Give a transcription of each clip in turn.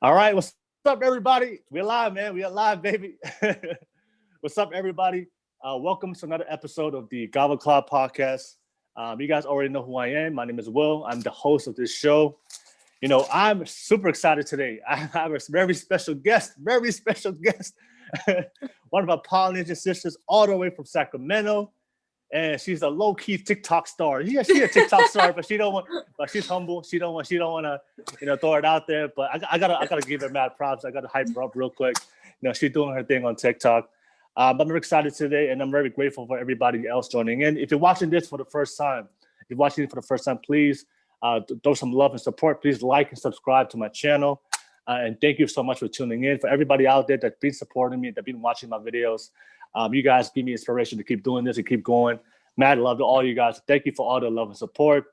All right, what's up, everybody? We're live, man. We're live, baby. What's up, everybody? Welcome to another episode of the Kava podcast. You guys already know who I am. My name is Will. I'm the host of this show. You know, I'm super excited today. I have a very special guest, one of our Polynesian sisters all the way from Sacramento. And she's a low-key TikTok star. Yeah, she's a TikTok star, but she's humble. She don't want to, throw it out there. But I gotta give her mad props. I gotta hype her up real quick. She's doing her thing on TikTok. I'm very excited today, and I'm very grateful for everybody else joining in. If you're watching this for the first time, please throw some love and support. Please like and subscribe to my channel. And thank you so much for tuning in. For everybody out there that's been supporting me, that's been watching my videos, you guys give me inspiration to keep doing this and keep going. Mad love to all you guys. Thank you for all the love and support.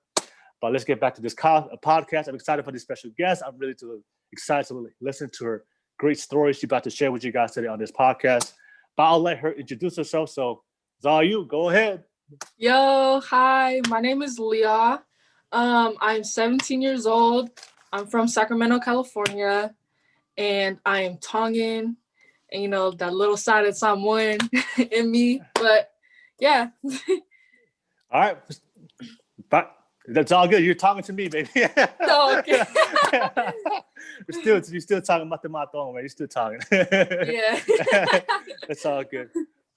But let's get back to this podcast. I'm excited for this special guest. I'm really excited to listen to her great story she's about to share with you guys today on this podcast. But I'll let her introduce herself. So it's all you. Go ahead. Yo, hi. My name is Leah. I'm 17 years old. I'm from Sacramento, California, and I am Tongan. And, that little side of Samoan in me. But, yeah. All right. But that's all good. You're talking to me, baby. Oh, okay. You're still talking about the matong, man. You're still talking. Yeah. That's all good.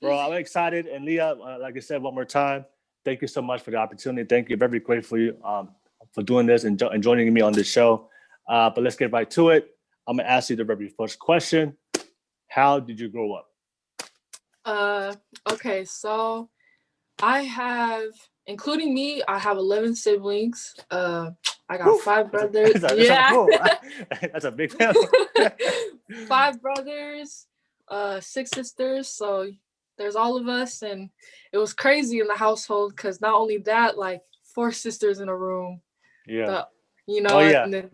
Bro, I'm excited. And Leah, like I said, one more time, thank you so much for the opportunity. Thank you. Very grateful for you for doing this and joining me on this show. But let's get right to it. I'm going to ask you the very first question. How did you grow up? Okay, so I have, including me, I have 11 siblings. I got 5 brothers. That's a big family. 5 brothers, 6 sisters. So there's all of us, and it was crazy in the household because not only that, like 4 sisters in a room. Yeah. And then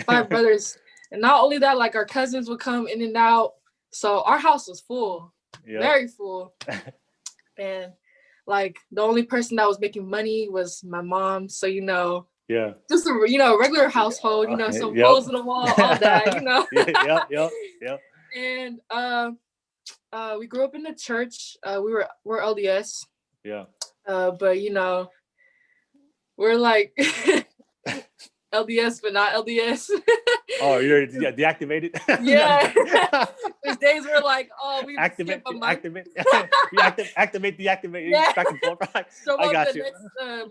5 brothers. And not only that, like our cousins would come in and out. So our house was full, very full. And like the only person that was making money was my mom. So, just a, regular household, some clothes on the wall, all that, Yep. And we grew up in the church. We're LDS. Yeah. But, we're like LDS, but not LDS. Oh, you're deactivated? Yeah. There's days where like, we activate, deactivate. Yeah. Back and forth. So I got you.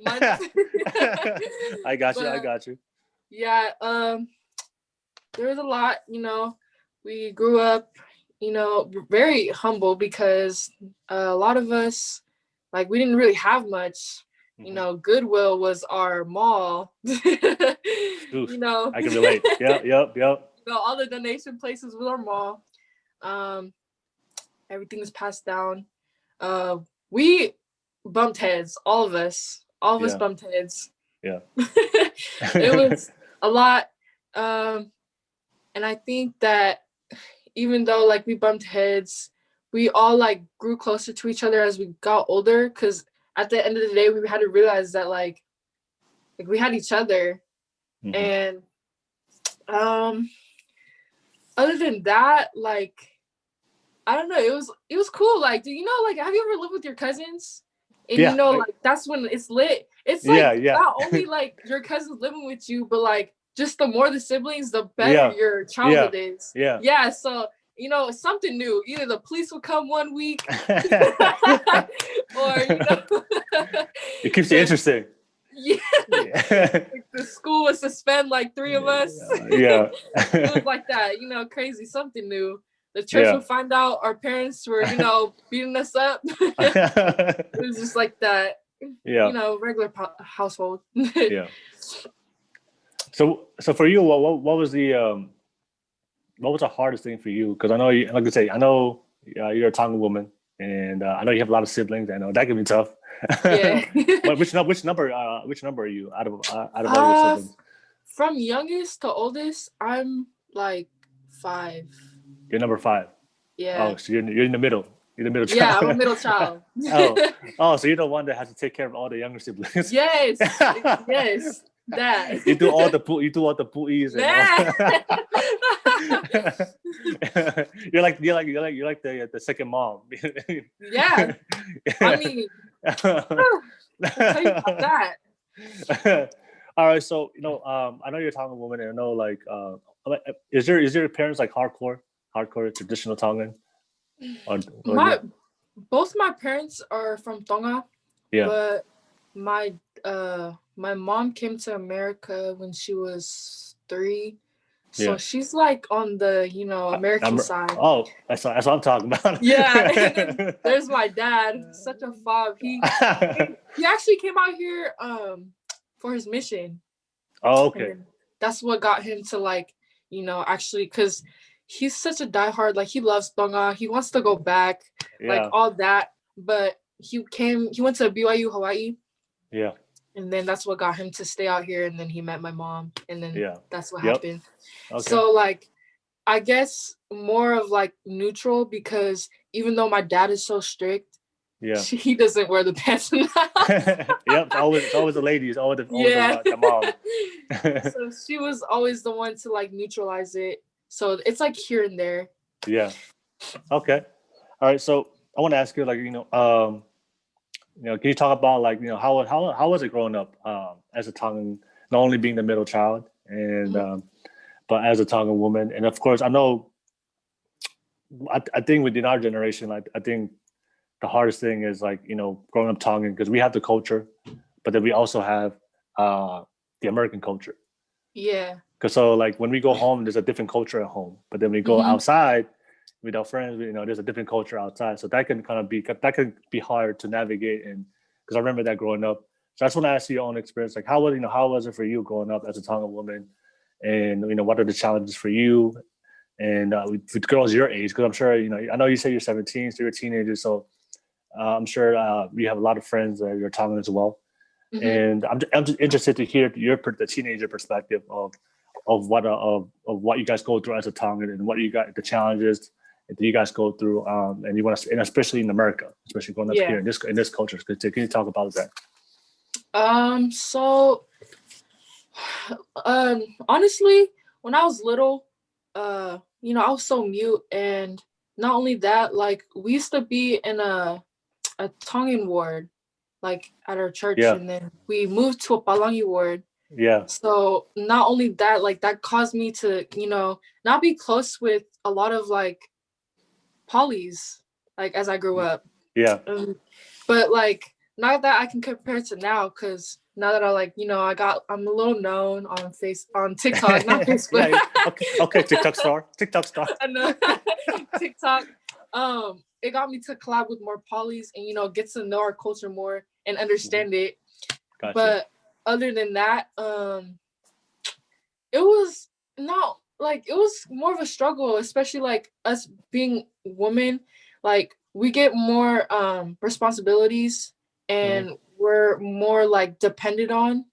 Next, I got you. Yeah. There was a lot, we grew up, very humble because a lot of us, like, we didn't really have much. Goodwill was our mall. Oof, I can relate. Yep. All the donation places was our mall. Everything was passed down. We bumped heads, all of us bumped heads. Yeah. It was a lot. And I think that even though like we bumped heads, we all like grew closer to each other as we got older, because at the end of the day, we had to realize that like we had each other. Mm-hmm. And other than that, like, I don't know, it was cool. Like, have you ever lived with your cousins? And like that's when it's lit. It's like not only like your cousins living with you, but like just the more the siblings, the better your childhood is. Yeah. Yeah. So it's something new. Either the police will come one week, or it keeps you interesting. Yeah. Like the school would suspend like 3 of us. Yeah. It was like that, crazy, something new. The church would find out our parents were, beating us up. It was just like that. Yeah. Regular household. Yeah. So for you, what was the hardest thing for you? Because I know you, like I say, you're a Tongan woman, and I know you have a lot of siblings. I know that can be tough. Yeah. But which number are you out of all your siblings? From youngest to oldest, I'm like 5. You're number 5. Yeah. Oh, so you're in the middle. You're the middle child. Yeah, I'm a middle child. Oh, so you're the one that has to take care of all the younger siblings. Yes. Yes. Dad. You do all the pu'is and all. You're like the second mom. Yeah. I mean, I'll tell you about that. All right, so I know you're a Tongan woman, and I know is your parents like hardcore traditional Tongan? Both my parents are from Tonga, yeah, but my mom came to America when she was 3, so she's like on the American side. Oh, that's what I'm talking about. Yeah, and then there's my dad, such a fob. He actually came out here for his mission. Oh, okay. That's what got him to actually, because he's such a diehard, like he loves Tonga. He wants to go back, like all that. But he went to BYU Hawaii. Yeah. And then that's what got him to stay out here. And then he met my mom. And then that's what happened. Okay. So I guess more of neutral, because even though my dad is so strict, he doesn't wear the pants in the house. Yep, it's always the ladies, always the mom. So she was always the one to neutralize it. So it's here and there. Yeah. Okay. All right. So I want to ask you, can you talk about how was it growing up as a Tongan, not only being the middle child and but as a Tongan woman, and of course I know. I think within our generation, I think the hardest thing is growing up Tongan, because we have the culture, but then we also have the American culture. Yeah. Because when we go home, there's a different culture at home, but then we go outside with our friends, there's a different culture outside. So that can be hard to navigate, and because I remember that growing up. So I just want to ask you your own experience, how was it for you growing up as a Tongan woman, and what are the challenges for you? And with girls your age, because I'm sure I know you say you're 17, so you're a teenager. So I'm sure you have a lot of friends that you're Tongan as well. And I'm just interested to hear the teenager perspective of what you guys go through as a Tongan, and what you got, the challenges that you guys go through, and especially in America, especially growing up here in this culture. Can you talk about that? So honestly, when I was little, I was so mute, and not only that, we used to be in a Tongan ward, at our church, and then we moved to a Palangi ward. Yeah. So not only that, that caused me to, not be close with a lot of polys, as I grew up. Yeah. But not that I can compare to now, because now that I'm a little known on TikTok, not Facebook. Okay, TikTok star. I know. TikTok. It got me to collab with more polys and get to know our culture more and understand it. Gotcha. But other than that, it was not it was more of a struggle, especially us being women. We get more responsibilities, and we're more dependent on,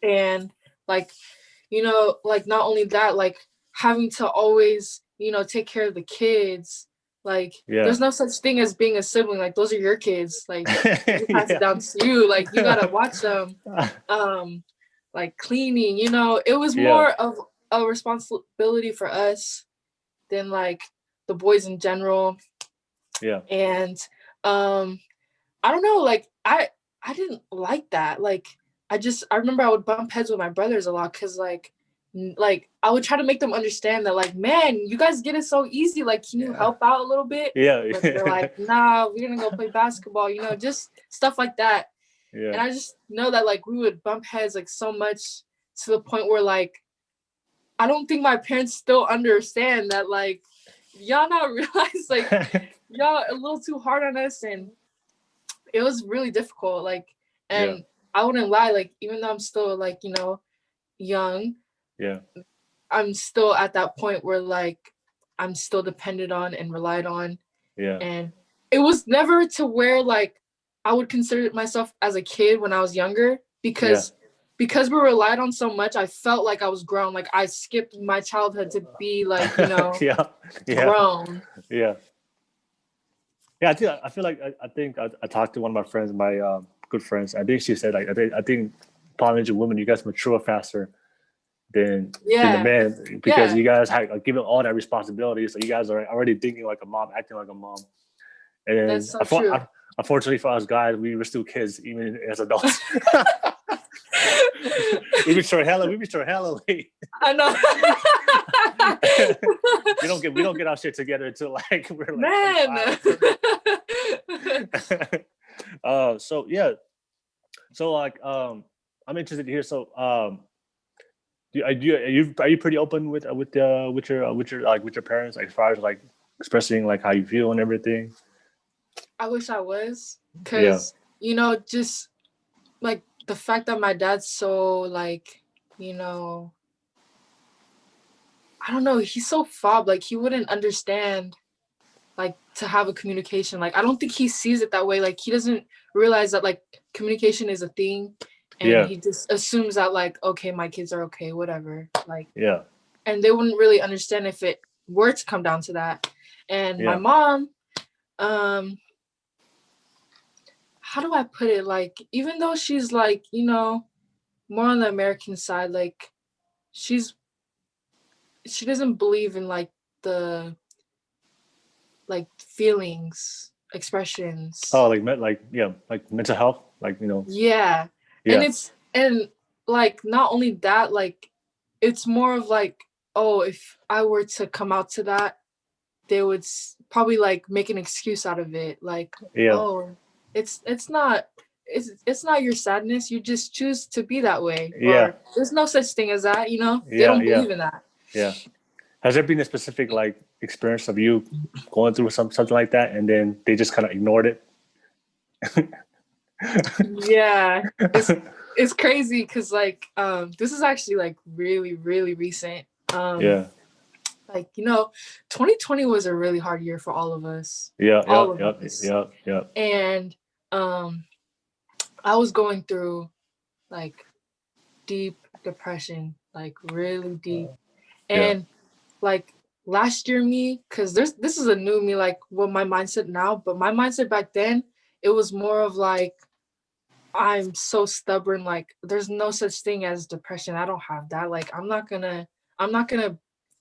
and not only that, having to always take care of the kids. There's no such thing as being a sibling. Those are your kids. You pass it down to you. You gotta watch them. Cleaning. It was more of a responsibility for us than the boys in general. Yeah. And I don't know. I didn't like that. I remember I would bump heads with my brothers a lot, because I would try to make them understand that man, you guys get it so easy. Can you help out a little bit? Yeah. But they're nah, we're gonna go play basketball. Just stuff like that. Yeah. And I just know that we would bump heads so much, to the point where I don't think my parents still understand that y'all not realize y'all a little too hard on us, and it was really difficult. And I wouldn't lie, even though I'm still young, I'm still at that point where I'm still dependent on and relied on. Yeah. And it was never to where I would consider myself as a kid when I was younger, because we relied on so much. I felt I was grown. I skipped my childhood to be grown. Yeah. I feel I think I talked to one of my friends, my good friends. I think she said I think Polynesian women, you guys mature faster than the men, because you guys have like, given all that responsibility. So you guys are already thinking like a mom, acting like a mom. And That's so true. Unfortunately for us guys, we were still kids even as adults. we be sure hella late. I know. we don't get our shit together until like we're like man. So yeah. So like I'm interested to hear. So are you pretty open with your parents, like, as far as like expressing like how you feel and everything? I wish I was, because you know, just like the fact that my dad's so like, you know, I don't know, he's so fob, like he wouldn't understand like to have a communication. Like I don't think he sees it that way. Like he doesn't realize that like communication is a thing, and he just assumes that like, okay, my kids are okay, whatever. Like and they wouldn't really understand if it were to come down to that. And my mom, how do I put it? Like, even though she's like, you know, more on the American side, like she doesn't believe in like the like feelings, expressions. Oh, like mental health, like, you know. And like not only that, like it's more of like, oh, if I were to come out to that, they would probably like make an excuse out of it, like, oh, it's not your sadness, you just choose to be that way, or there's no such thing as that, you know. They don't believe in that. Has there been a specific like experience of you going through something like that, and then they just kind of ignored it? It's crazy, because like this is actually like really, really recent. Like, you know, 2020 was a really hard year for all of us. All of us. And I was going through like deep depression, like really deep. And like last year me, because this is a new me, like what my mindset now, but my mindset back then, it was more of like, I'm so stubborn, like there's no such thing as depression. I don't have that. Like I'm not gonna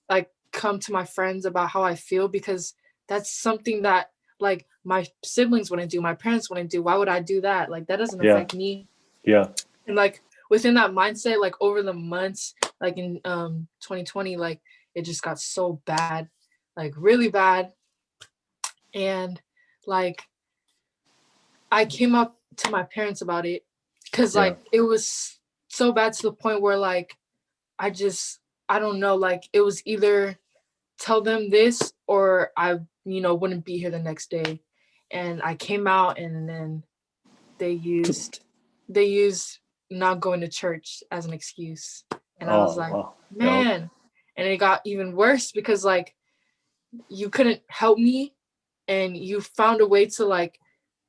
like come to my friends about how I feel, because that's something that like my siblings wouldn't do, my parents wouldn't do. Why would I do that? Like that doesn't affect me. And like within that mindset, like over the months, like in 2020, like it just got so bad, like really bad. And like I came up to my parents about it, because like it was so bad to the point where like I don't know, like it was either tell them this or I, you know, wouldn't be here the next day. And I came out, and then they used not going to church as an excuse. And I was like, man. And it got even worse, because like you couldn't help me, and you found a way to like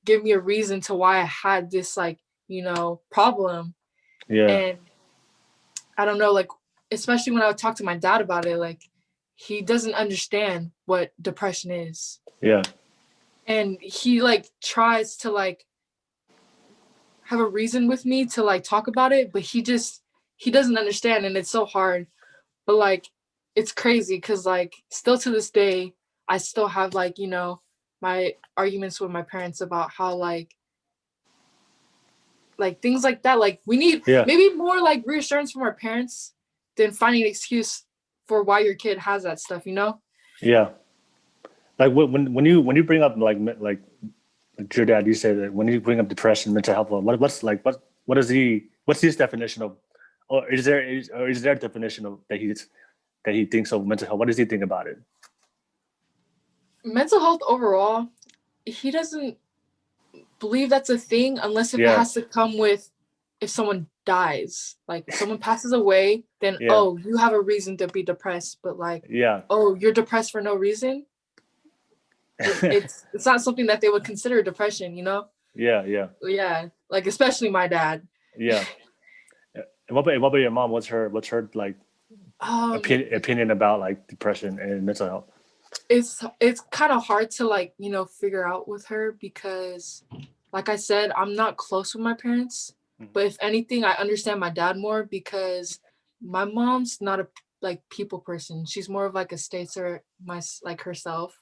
give me a reason to why I had this like, you know, problem. And I don't know, like especially when I would talk to my dad about it, like he doesn't understand what depression is. And he like tries to like have a reason with me to like talk about it, but he doesn't understand, and it's so hard. But like it's crazy, because like still to this day I still have like, you know, my arguments with my parents about how like things like that, like we need maybe more like reassurance from our parents than finding an excuse for why your kid has that stuff, you know. Like when you bring up like your dad, you say that when you bring up depression, mental health, what's his definition of, or is there a definition of that he thinks of mental health? What does he think about it? Mental health overall, he doesn't believe that's a thing unless if it has to come with, if someone dies, like if someone passes away, then oh, you have a reason to be depressed. But like, oh, you're depressed for no reason. It's not something that they would consider depression, you know. Like especially my dad. And what about your mom? What's her like opinion about like depression and mental health? It's kind of hard to like, you know, figure out with her, because like I said, I'm not close with my parents. But if anything, I understand my dad more because my mom's not a like people person. She's more of like a stater, like herself,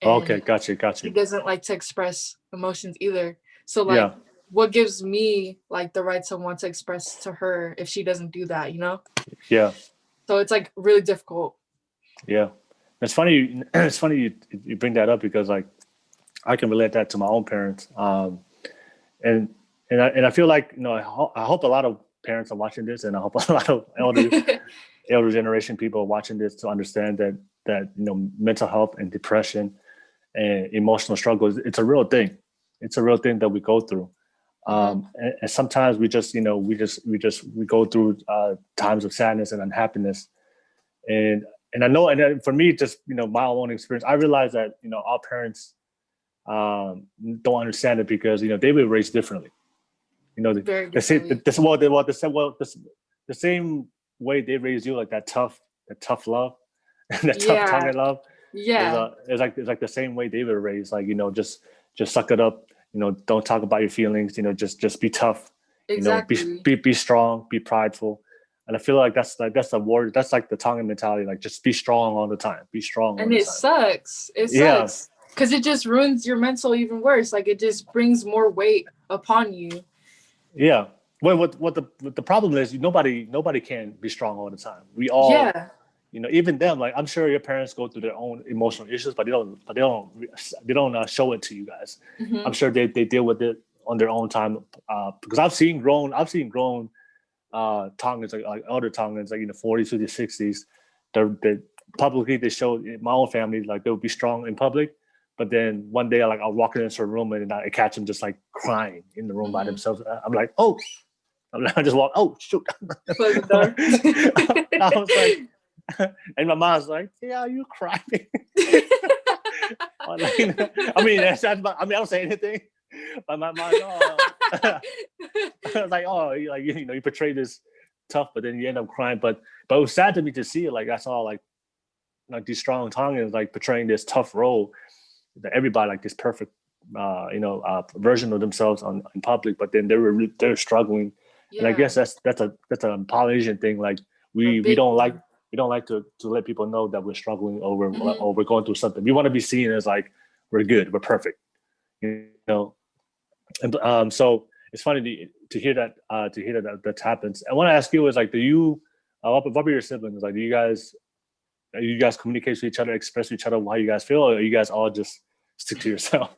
Okay, and got you, got she you. doesn't like to express emotions either. So like, Yeah, what gives me like the right to want to express to her if she doesn't do that? You know? yeah, So it's like really difficult. yeah. It's funny. It's funny you bring that up because like I can relate that to my own parents. And I feel like I hope a lot of parents are watching this, and I hope a lot of elder generation people are watching this to understand that mental health and depression and emotional struggles, it's a real thing. It's a real thing that we go through. And sometimes we just we go through times of sadness and unhappiness, and I know, and then for me, just my own experience, I realized that our parents don't understand it because they were raised differently. Very The same differently. the same way they raised you, like that tough love and that tough tongue Yeah. and love Yeah. it's like the same way they were raised, like just suck it up, don't talk about your feelings, just be tough, Exactly. be strong, be prideful. And I feel like that's the word, that's like the Tongan mentality, like just be strong all the time, be strong all And the it time. sucks. It Yeah, sucks. Because it just ruins your mental even worse. Like it just brings more weight upon you. yeah. Well, what the problem is, nobody can be strong all the time. We all, Yeah. even them, like I'm sure your parents go through their own emotional issues, but they don't show it to you guys. I'm Hmm. sure they deal with it on their own time. Because I've seen grown Tongans, like elder Tongans, like in the 40s, 50s, 60s. They publicly, they show my own family, like they would be strong in public, but then one day like I'll walk into a room and I catch them just like crying in the room by Hmm. themselves. I'm like, oh, I just walk. Oh shoot! Close the door. I was like, and my mom's like, "Yeah, are you crying?" Like, I mean, I don't say anything, but my mom's, oh, I was like, oh, you portray this tough, but then you end up crying. But it was sad to me to see it. Like I saw like these strong Tongans like portraying this tough role that everybody like this perfect, version of themselves in public, but then they're struggling. And I Yeah. guess that's a Polynesian thing. Like A we big don't like one. we don't like to let people know that we're struggling Hmm. or we're going through something. We want to be seen as like we're good, we're perfect, you know. And so it's funny to hear that happens. I want to ask you is like, do you what are your siblings like? Do you guys communicate with each other, express to each other how you guys feel, or you guys all just stick to yourself?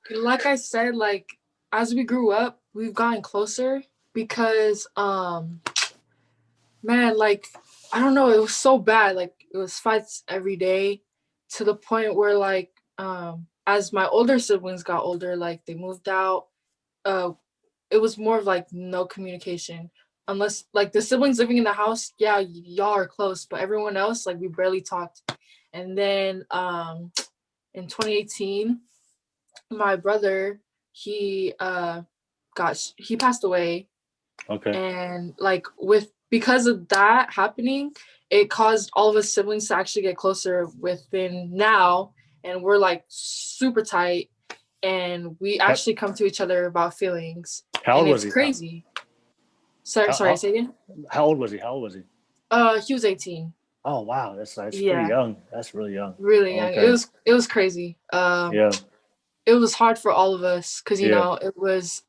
Like I said, like as we grew up, we've gotten closer because man, like I don't know, it was so bad. Like it was fights every day to the point where like as my older siblings got older, like they moved out, uh it was more of like no communication. Unless like the siblings living in the house, yeah, y'all are close, but everyone else, like we barely talked. And then in 2018, my brother, he he passed away, Okay. and like with because of that happening, it caused all of us siblings to actually get closer within now, and we're like super tight, and we How, actually come to each other about feelings, how and old was it's he? crazy. Sorry, How, sorry, how, say again. how old was he? How old was he? He was 18. Oh wow, that's pretty Yeah, young. That's really young. really young. Okay. It was crazy. Yeah. It was hard for all of us because Yeah. it was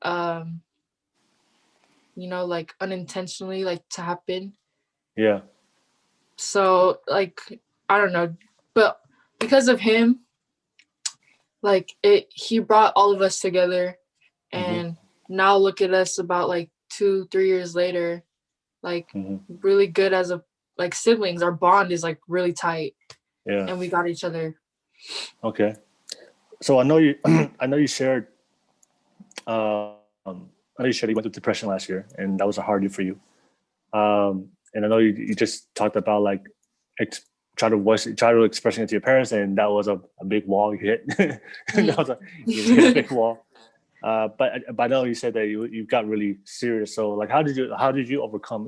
like unintentionally like to happen. Yeah. So like I don't know, but because of him, like he brought all of us together, Hmm. and now look at us about like 2-3 years later, like Hmm. really good as a like siblings. Our bond is like really tight, Yeah. and we got each other. Okay. So I know you. I know you shared. I know you shared you went through depression last year, and that was a hard year for you. And I know you just talked about like ex- try to expressing it to your parents, and that was a big wall you hit. That was you hit a big wall. But I know you said that you got really serious. So like, how did you overcome?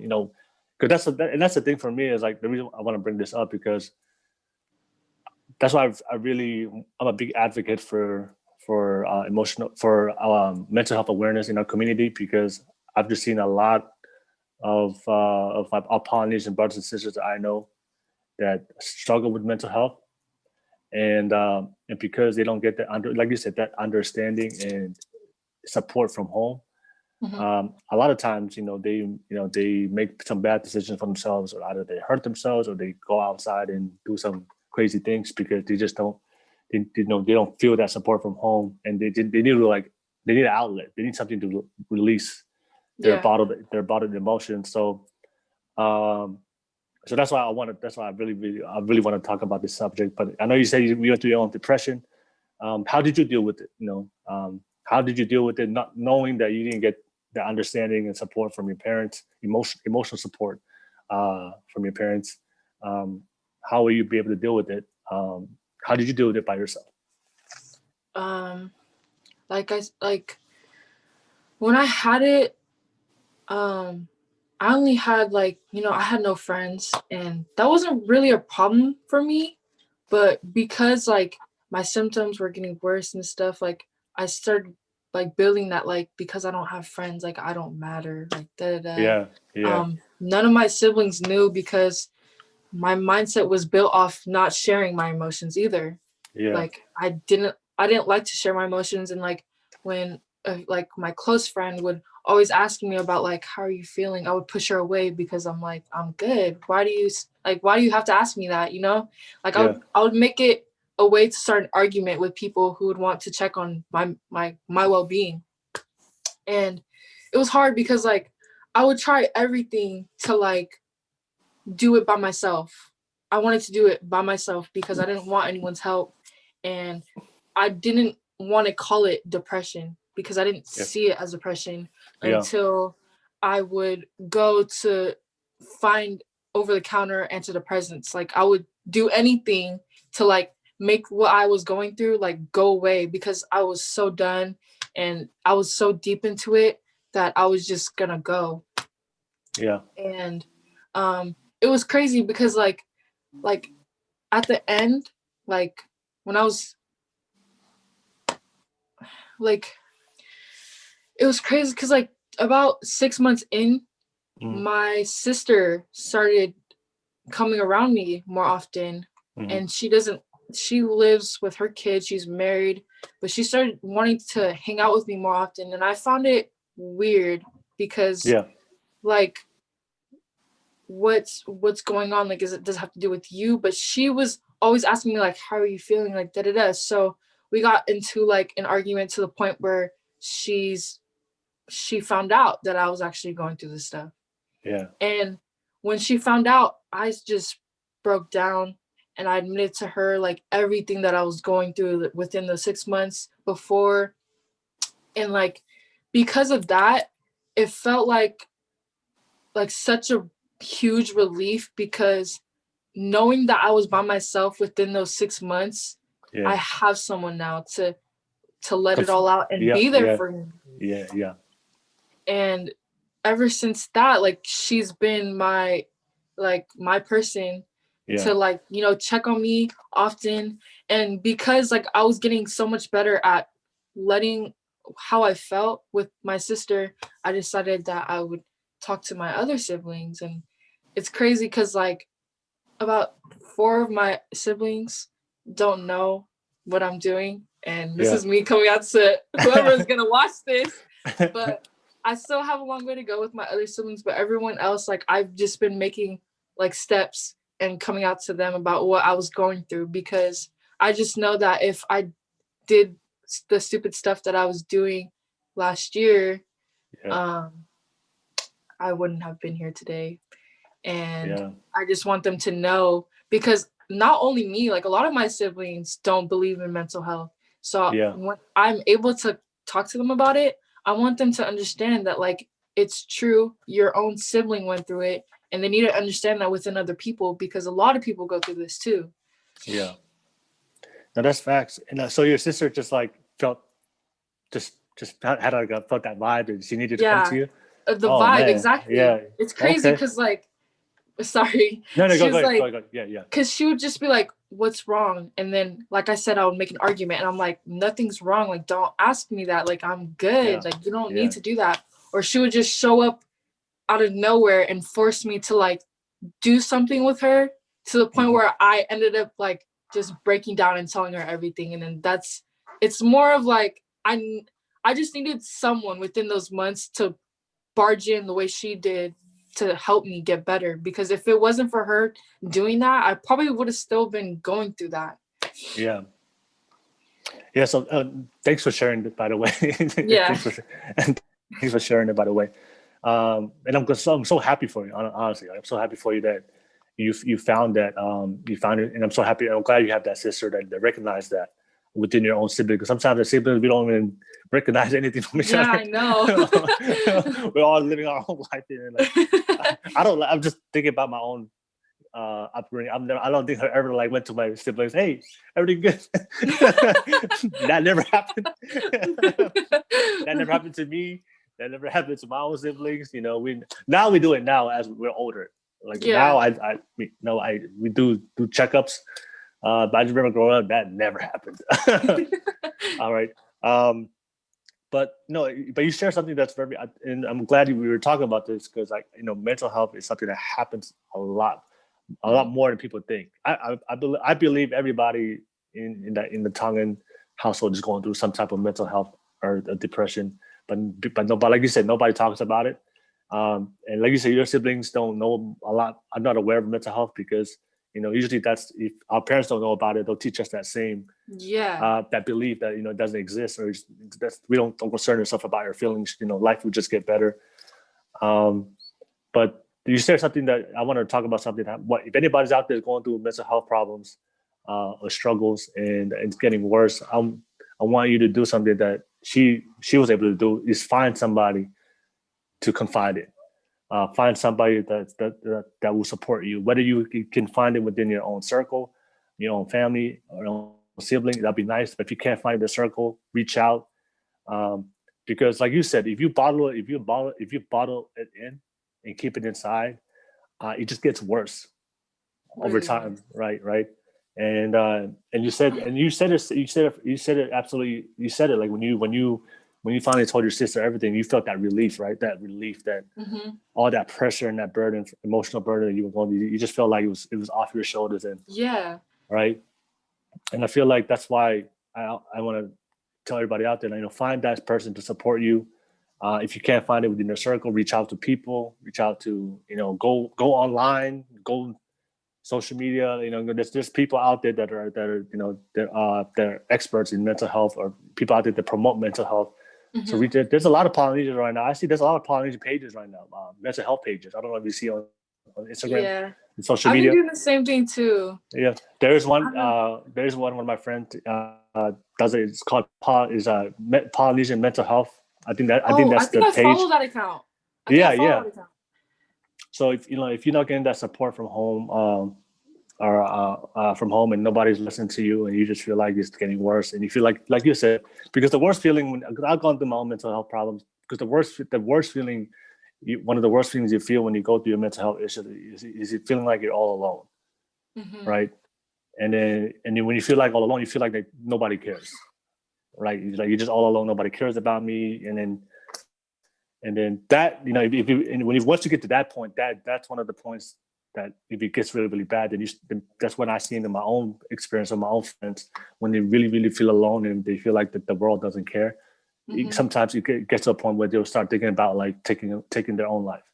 Because that's the thing for me is like the reason I want to bring this up because that's why I'm a big advocate for emotional for mental health awareness in our community because I've just seen a lot of my Polynesian brothers and sisters that I know that struggle with mental health, and because they don't get that like you said, that understanding and support from home. A lot of times, they make some bad decisions for themselves, or either they hurt themselves or they go outside and do some crazy things because they just don't, they don't feel that support from home, and they need they need an outlet. They need something to release their bottled emotions. So, so that's why I really want to talk about this subject. But I know you said you went through your own depression. How did you deal with it? How did you deal with it, not knowing that you didn't get the understanding and support from your parents, emotional support from your parents? How will you be able to deal with it? How did you deal with it by yourself? When I had it, I only had I had no friends, and that wasn't really a problem for me. But because my symptoms were getting worse and stuff, I started building that because I don't have friends, I don't matter, none of my siblings knew, because my mindset was built off not sharing my emotions either. I didn't like to share my emotions, and when my close friend would always ask me about how are you feeling, I would push her away because I'm I'm good. Why do you have to ask me that? I would make it a way to start an argument with people who would want to check on my well-being. And it was hard because I would try everything to do it by myself. I wanted to do it by myself because I didn't want anyone's help, and I didn't want to call it depression because I didn't see it as depression until I would go to find over-the-counter antidepressants. I would do anything to make what I was going through go away, because I was so done and I was so deep into it that I was just gonna go. And it was crazy because at the end, when I was it was crazy because about 6 months in, my sister started coming around me more often. And she lives with her kids, she's married, but she started wanting to hang out with me more often, and I found it weird because what's going on, does it have to do with you? But she was always asking me how are you feeling, da da da. So we got into an argument to the point where she found out that I was actually going through this stuff. And when she found out, I just broke down, and I admitted to her everything that I was going through within the 6 months before. And because of that, it felt like such a huge relief, because knowing that I was by myself within those 6 months, I have someone now to let it all out and be there for me. And ever since that, she's been my person to check on me often. And because I was getting so much better at letting how I felt with my sister, I decided that I would talk to my other siblings. And it's crazy because about 4 of my siblings don't know what I'm doing, and this is me coming out to whoever's gonna watch this. But I still have a long way to go with my other siblings, but everyone else, I've just been making steps and coming out to them about what I was going through, because I just know that if I did the stupid stuff that I was doing last year, I wouldn't have been here today. And I just want them to know, because not only me, a lot of my siblings don't believe in mental health. So when I'm able to talk to them about it, I want them to understand that it's true. Your own sibling went through it, and they need to understand that within other people, because a lot of people go through this too. No, that's facts. And so your sister just felt just felt that vibe that she needed to come to you. The vibe, man. Exactly. It's crazy because sorry. No, go ahead. Yeah. Because she would just be like, what's wrong? And then, like I said, I would make an argument, and I'm like, nothing's wrong. Don't ask me that. I'm good. You don't need to do that. or she would just show up out of nowhere and force me to like do something with her, to the point where I ended up like just breaking down and telling her everything. And then it's more of like I just needed someone within those months to barge in the way she did to help me get better, because if it wasn't for her doing that, I probably would have still been going through that. Yeah. So thanks for sharing it, by the way. Yeah. Thanks for sharing it, by the way. And I'm so happy for you, honestly. I'm so happy for you that you found that, you found it, and I'm so happy. I'm glad you have that sister that recognized that within your own sibling. Because sometimes the siblings, we don't even recognize anything from each other. Yeah, I know. We're all living our own life, and like, I'm just thinking about my own upbringing. I don't think I ever like went to my siblings, hey, everything good? That never happened. That never happened to me. That never happened to my own siblings. You know, we do it now as we're older. Like now, we do checkups. But I just remember growing up, that never happened. All right. But you share something that's very, and I'm glad we were talking about this, because like, mental health is something that happens a lot more than people think. I believe everybody in the Tongan household is going through some type of mental health or depression, but like you said, nobody talks about it. And like you said, your siblings don't know a lot. I'm not aware of mental health because, usually that's, if our parents don't know about it, they'll teach us that same, that belief that, it doesn't exist, or we don't concern ourselves about our feelings. Life will just get better. But you said something that I want to talk about, something that if anybody's out there going through mental health problems or struggles and it's getting worse, I want you to do something that she was able to do, is find somebody to confide in. Find somebody that will support you, whether you can find it within your own circle, your own family, or your own sibling. That'd be nice. But if you can't find the circle, reach out, because, like you said, if you bottle it in and keep it inside, it just gets worse over time, right? And you said it absolutely. You said it like when you finally told your sister everything, you felt that relief, right? That relief, that all that pressure and that burden, emotional burden that you were going through, you just felt like it was off your shoulders. And right. And I feel like that's why I want to tell everybody out there, find that person to support you. If you can't find it within your circle, reach out to people, go online, go social media. There's people out there that are experts in mental health, or people out there that promote mental health. So there's a lot of Polynesians right now. I see there's a lot of Polynesian pages right now, mental health pages. I don't know if you see on Instagram and social media. I've been doing the same thing too. Yeah, there's one of my friends does it. It's called Polynesian Mental Health. I think that's the page. I follow that account. Yeah. So if you're not getting that support from home, or from home, and nobody's listening to you, and you just feel like it's getting worse, and you feel like you said, because the worst feeling, I've gone through my own mental health problems, because the worst feeling, one of the worst feelings you feel when you go through your mental health issues is you feeling like you're all alone, right? And then when you feel like all alone, you feel like that nobody cares, right? You're just all alone, nobody cares about me, and then that, once you get to that point, that's one of the points that if it gets really, really bad, then that's when I see in my own experience of my own friends, when they really, really feel alone and they feel like that the world doesn't care. Sometimes it gets to a point where they'll start thinking about like taking their own life.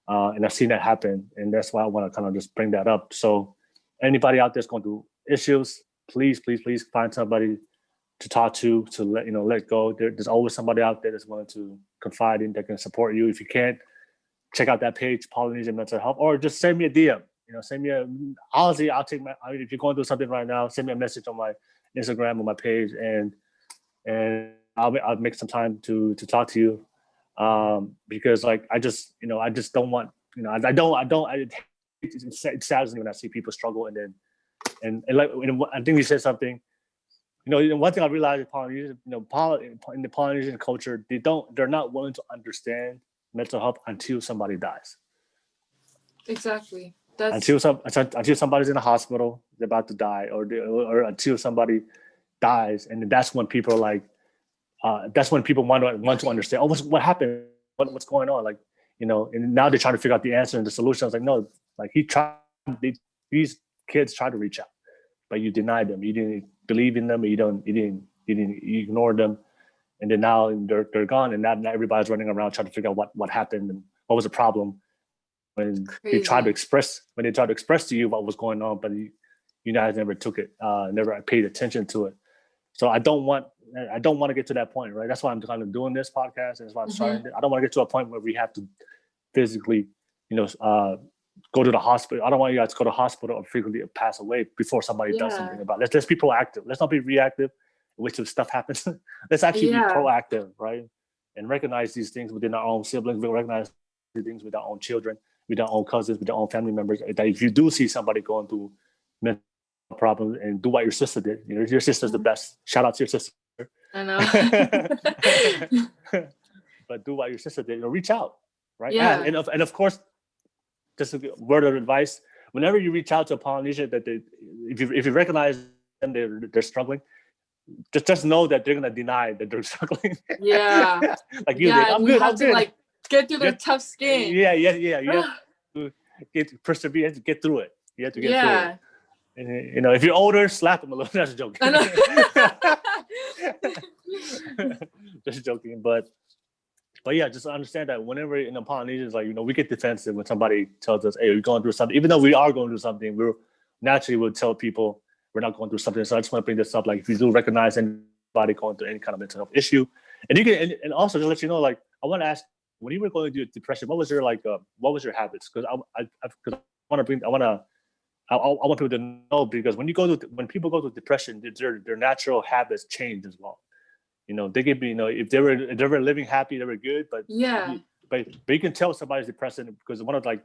And I've seen that happen. And that's why I want to kind of just bring that up. So anybody out there that's going through issues, please find somebody to talk to let go. There's always somebody out there that's willing to confide in, that can support you. If you can't, check out that page, Polynesian Mental Health, or just send me a DM. Honestly, if you're going through something right now, send me a message on my Instagram or my page, and I'll make some time to talk to you. Because like I just don't want, it saddens me when I see people struggle, and like I think you said something. One thing I realized in Polynesian, in the Polynesian culture, they're not willing to understand mental health until somebody dies. Exactly. Until somebody's in a hospital, they're about to die, or until somebody dies, and that's when people that's when people want to understand. Oh, what happened? what's going on? Like, and now they're trying to figure out the answer and the solution. I was like, no, like these kids tried to reach out, but you denied them. You didn't believe in them. You ignored them. And then now they're gone. And now everybody's running around trying to figure out what happened and what was the problem when they tried to express to you what was going on, but you guys never took it, never paid attention to it. So I don't want to get to that point, right? That's why I'm kind of doing this podcast, and that's why I'm starting it. I don't want to get to a point where we have to physically, go to the hospital. I don't want you guys to go to the hospital or frequently pass away before somebody does something about it. Let's be proactive. Let's not be reactive, which if stuff happens. Let's actually be proactive, right? And recognize these things within our own siblings. We recognize these things with our own children, with our own cousins, with our own family members. That if you do see somebody going through mental problems, and do what your sister did. Your sister's the best. Shout out to your sister. I know. But do what your sister did. Reach out, right? Yeah. And of course, just a word of advice: whenever you reach out to a Polynesian, that if you recognize them, they're struggling, just know that they're gonna deny that they're struggling. Yeah. Like you did. I'm good. To, like, get through the tough skin. Yeah. You have to persevere. Get through it. You have to get through it. And, if you're older, slap them a little. That's a joke. I know. Just joking, but yeah, just understand that whenever in the Polynesians, like we get defensive when somebody tells us, "Hey, we're going through something." Even though we are going through something, we're naturally will tell people we're not going through something. So I just want to bring this up. Like, if you do recognize anybody going through any kind of mental health issue, and you can, and also just let you know, like, I want to ask, when you were going through depression, what was your habits? Because I want people to know, because when people go through depression, their natural habits change as well. They could be, if they were living happy, they were good, but you can tell somebody's depressed because one of the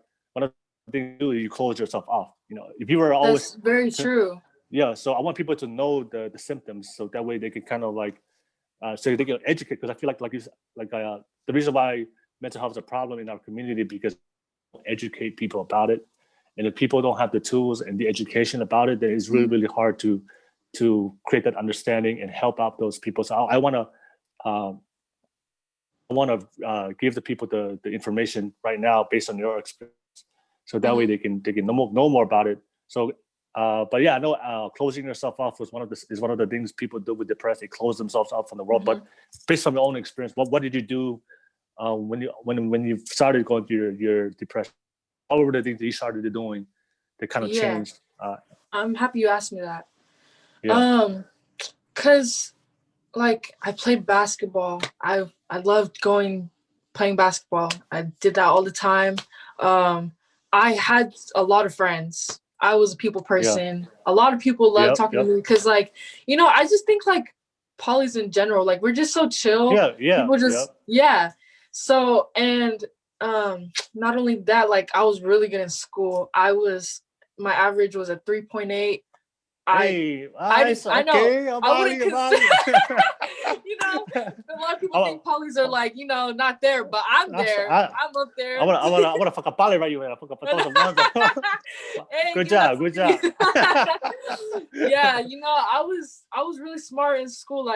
things you do is you close yourself off. If you were always, that's very true. Yeah, so I want people to know the symptoms, so that way they can kind of so they can educate. Because I feel the reason why mental health is a problem in our community, because we educate people about it. And if people don't have the tools and the education about it, then it's really, really hard to create that understanding and help out those people. So I want to give the people the information right now based on your experience, so that way they can know more about it. So, but yeah, I know closing yourself off is one of the things people do with depression. They close themselves off from the world. But based on your own experience, what did you do when you started going through your depression? What were the things that you started doing that kind of changed? I'm happy you asked me that. Yeah. Cause like I played basketball. I loved playing basketball. I did that all the time. I had a lot of friends. I was a people person. Yeah. A lot of people love talking to me because, I just think polys in general, we're just so chill. Yeah. People just So, and not only that, I was really good in school. My average was a 3.8. I know. I wouldn't consider, a lot of people think polys are not there, but I'm there. I'm up there. I want to fuck a poly right you, man. Good job. Yeah, I was really smart in school.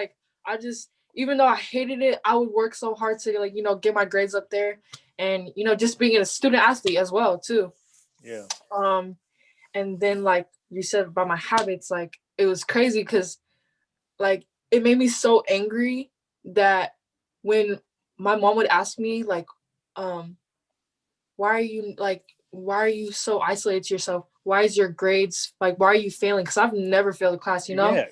Even though I hated it, I would work so hard to get my grades up there, and just being a student athlete as well too. Yeah. And then you said about my habits, it was crazy because it made me so angry that when my mom would ask me why are you so isolated to yourself? Why is your grades why are you failing? Because I've never failed a class, Yeah,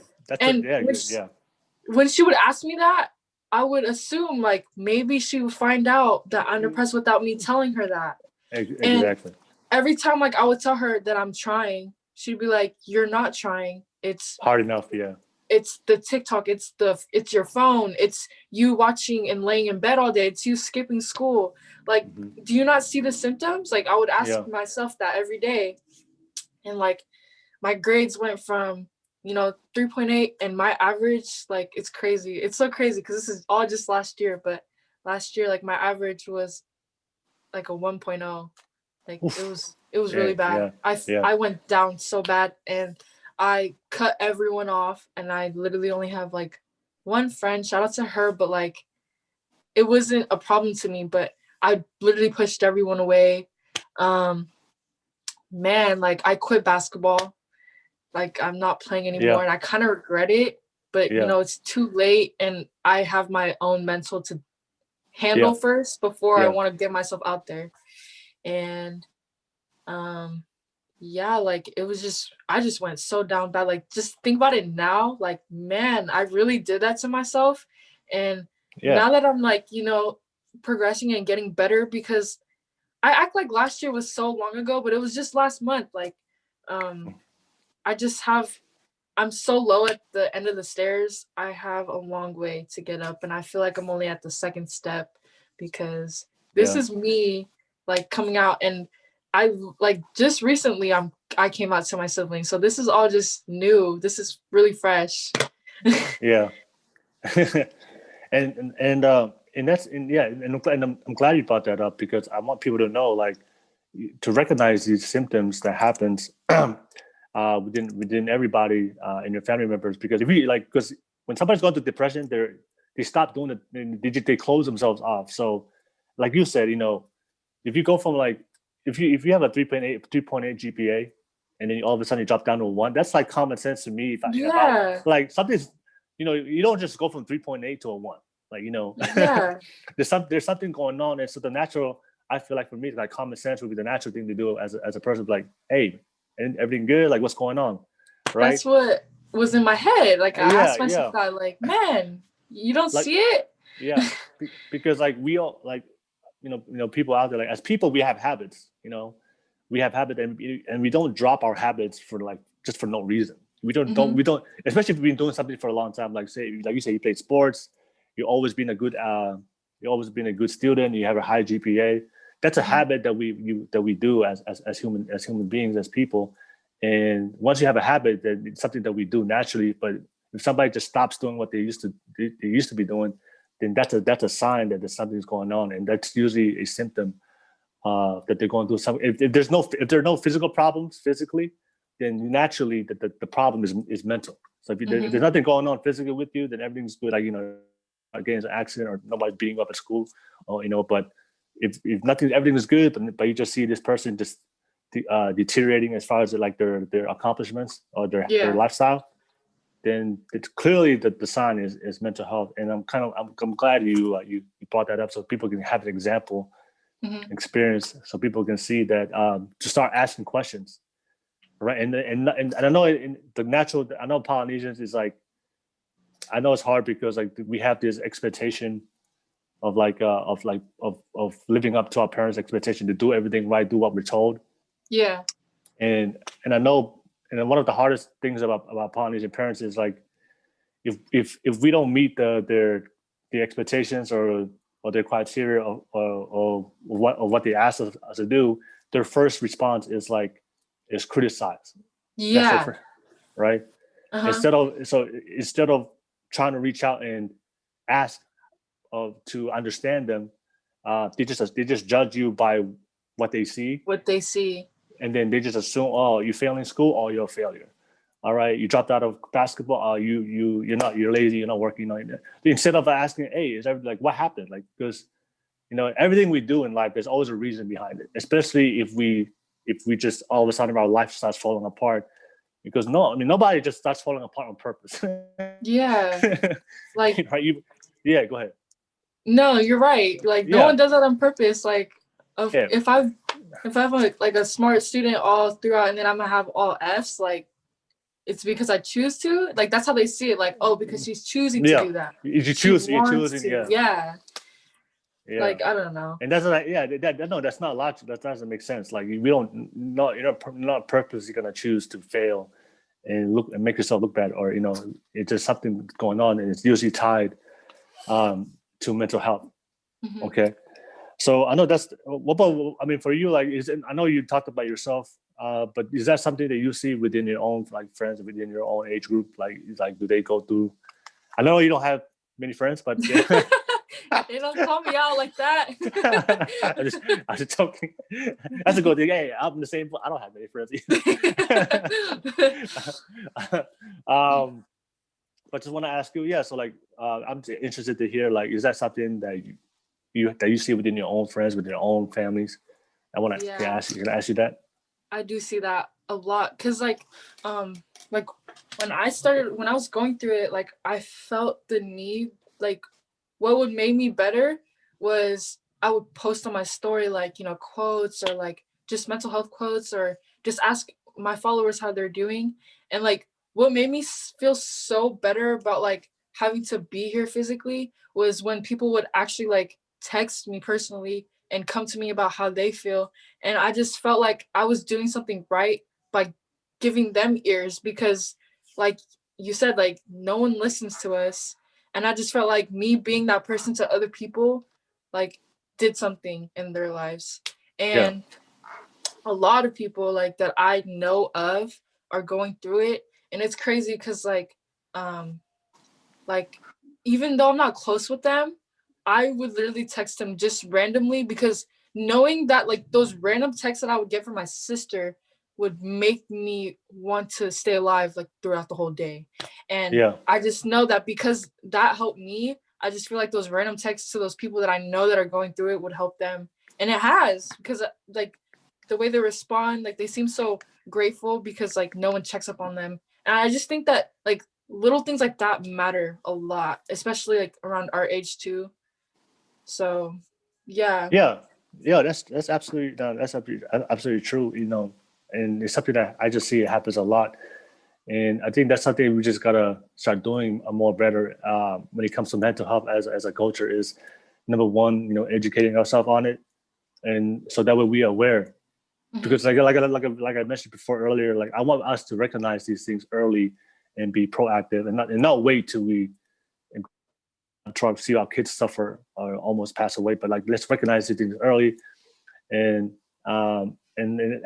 when she would ask me that, I would assume maybe she would find out that I'm depressed without me telling her that. Exactly. And every time I would tell her that I'm trying, she'd be like, "You're not trying. It's hard enough." Yeah. It's the TikTok. It's your phone. It's you watching and laying in bed all day. It's you skipping school. Do you not see the symptoms? I would ask myself that every day, and my grades went from 3.8, and my average it's crazy. It's so crazy because this is all just last year. But last year my average was a 1.0. It was really bad. I went down so bad, and I cut everyone off, and I literally only have one friend. Shout out to her, but it wasn't a problem to me. But I literally pushed everyone away. Man, like I quit basketball. Like I'm not playing anymore, and I kind of regret it. But it's too late, and I have my own mental to handle first before I want to get myself out there. And like it was just, I just went so down bad. Like just think about it now, like man, I really did that to myself. And now that I'm like, progressing and getting better, because I act like last year was so long ago, but it was just last month. Like I'm so low at the end of the stairs. I have a long way to get up, and I feel like I'm only at the second step, because this is me like coming out. And I like just recently I came out to my siblings, so this is all just new. This is really fresh. Yeah. and that's and I'm glad you brought that up, because I want people to know, like, to recognize these symptoms that happens within everybody in your family members. Because because when somebody's going through depression, they stop doing it, they close themselves off. So like you said, if you go from like, if you have a 3.8 GPA, and then all of a sudden you drop down to 1, that's like common sense to me. Like something's, you don't just go from 3.8 to a 1. Like, there's something going on. And so I feel like for me, like common sense would be the natural thing to do as a person, like, hey, everything good? Like, what's going on? Right. That's what was in my head. Like, I asked myself that, like, man, you don't see it? Yeah. Because like we all, like, people out there, like, as people, we have habits, we have habits, and we don't drop our habits for like, just for no reason. We don't, especially if we've been doing something for a long time. Like you say, you played sports, you've always been a good student, you have a high GPA. That's a habit that we do as human beings, as people. And once you have a habit, that it's something that we do naturally. But if somebody just stops doing what they used to be doing, then that's a sign that there's something's going on, and that's usually a symptom that they're going through some. If there are no physical problems physically, then naturally the problem is mental. So if there's nothing going on physically with you, then everything's good. Like, again, it's an accident, or nobody's beating you up at school, or but if nothing, everything is good, but you just see this person just deteriorating as far as like their accomplishments or their lifestyle, then it's clearly that the sign is mental health. And I'm glad you brought that up, so people can have an example experience, so people can see that, to start asking questions, right? And I know I know Polynesians is like, I know it's hard because like we have this expectation of living up to our parents' expectation to do everything right, do what we're told. Yeah. And I know, and one of the hardest things about Polynesian parents is like, if we don't meet their expectations or their criteria or what they ask us to do, their first response is criticize. Yeah. Right. Instead of trying to reach out and ask to understand them, they just judge you by what they see. And then they just assume, oh, you fail in school, oh, you're a failure. All right, you dropped out of basketball, oh, you're lazy, you're not working on it. Instead of asking, hey, is everything, like, what happened? Like, because everything we do in life, there's always a reason behind it. Especially if we just all of a sudden our life starts falling apart. Because nobody just starts falling apart on purpose. Yeah. Like, go ahead. No, you're right. Like, no one does that on purpose. Like, if I have a smart student all throughout, and then I'm gonna have all Fs, like, it's because I choose to. Like, that's how they see it. Like, oh, because she's choosing to do that. You're choosing. Yeah. Like, I don't know. And that's like, that's not logical. That doesn't make sense. Like, you're not purposely gonna choose to fail and make yourself look bad, or it's just something going on, and it's usually tied to mental health. Okay, so I know that's what about. I mean, for you, like, I know you talked about yourself, but is that something that you see within your own like friends within your own age group? Like do they go through? I know you don't have many friends, but they don't call me out like that. I'm just joking. That's a good thing. Hey, I'm the same. I don't have many friends either. But just want to ask you, so like, I'm interested to hear, like, is that something that you see within your own friends, with your own families? I want to ask you. Can I ask you that? I do see that a lot, cause like when I was going through it, like I felt the need, like what would make me better was I would post on my story like, quotes or like just mental health quotes, or just ask my followers how they're doing. And like what made me feel so better about like having to be here physically was when people would actually like text me personally and come to me about how they feel. And I just felt like I was doing something right by giving them ears, because like you said, like no one listens to us. And I just felt like me being that person to other people like did something in their lives. Yeah. And a lot of people like that I know of are going through it. And it's crazy because like even though I'm not close with them, I would literally text them just randomly, because knowing that like those random texts that I would get from my sister would make me want to stay alive like throughout the whole day. And I just know that because that helped me, I just feel like those random texts to those people that I know that are going through it would help them. And it has, because like the way they respond, like they seem so grateful because like no one checks up on them. And I just think that like little things like that matter a lot, especially like around our age too. So yeah. That's absolutely true, and it's something that I just see it happens a lot. And I think that's something we just gotta start doing more better when it comes to mental health as a culture. Is number one, educating ourselves on it, and so that way we are aware. Because like I mentioned before earlier, like I want us to recognize these things early and be proactive, and not wait till we try to see our kids suffer or almost pass away. But like let's recognize these things early, and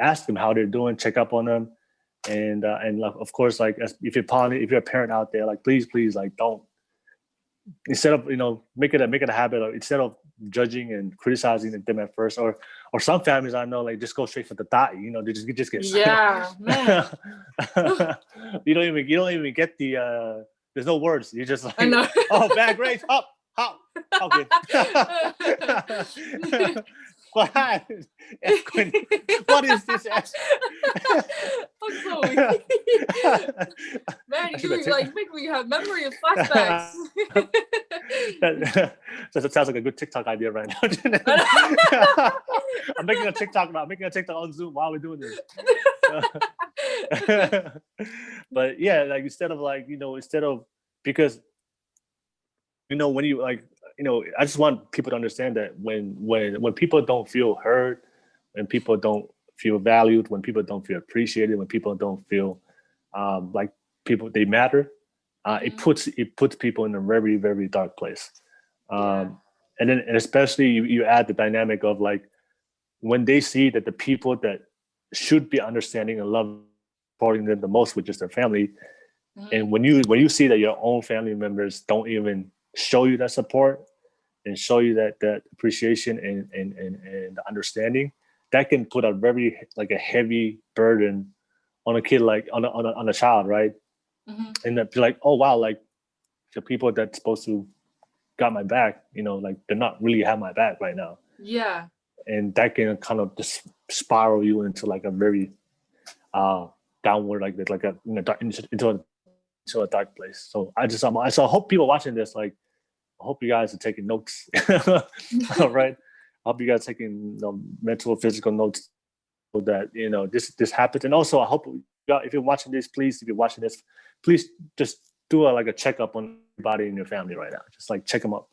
ask them how they're doing, check up on them, and like, of course, like if you're a parent out there, like please like don't, instead of make it a habit, or instead of judging and criticizing them at first, or some families I know like just go straight for the thigh, they just get man. you don't even get the there's no words, you're just like, oh, bad grades, hop okay. What is this? I'm so weak. Man, you like make me have memory of flashbacks. That sounds like a good TikTok idea right now. I'm making a TikTok on Zoom while we're doing this. But yeah, like instead of because when you like, I just want people to understand that when people don't feel heard, when people don't feel valued, when people don't feel appreciated, when people don't feel like they matter, it puts people in a very, very dark place. And especially you add the dynamic of like when they see that the people that should be understanding and loving, supporting them the most, which is their family, and when you see that your own family members don't even show you that support and show you that appreciation and understanding, that can put a very like a heavy burden on a kid, like on a child, right? And that be like, oh wow, like the people that's supposed to got my back, like they're not really have my back right now. Yeah. And that can kind of just spiral you into like a very downward, like into a dark place. So I hope people watching this, like, I hope you guys are taking notes. All right. I hope you guys are taking mental, physical notes so that, this happens. And also I hope if you're watching this, please just do a checkup on everybody in your family right now. Just like check them up.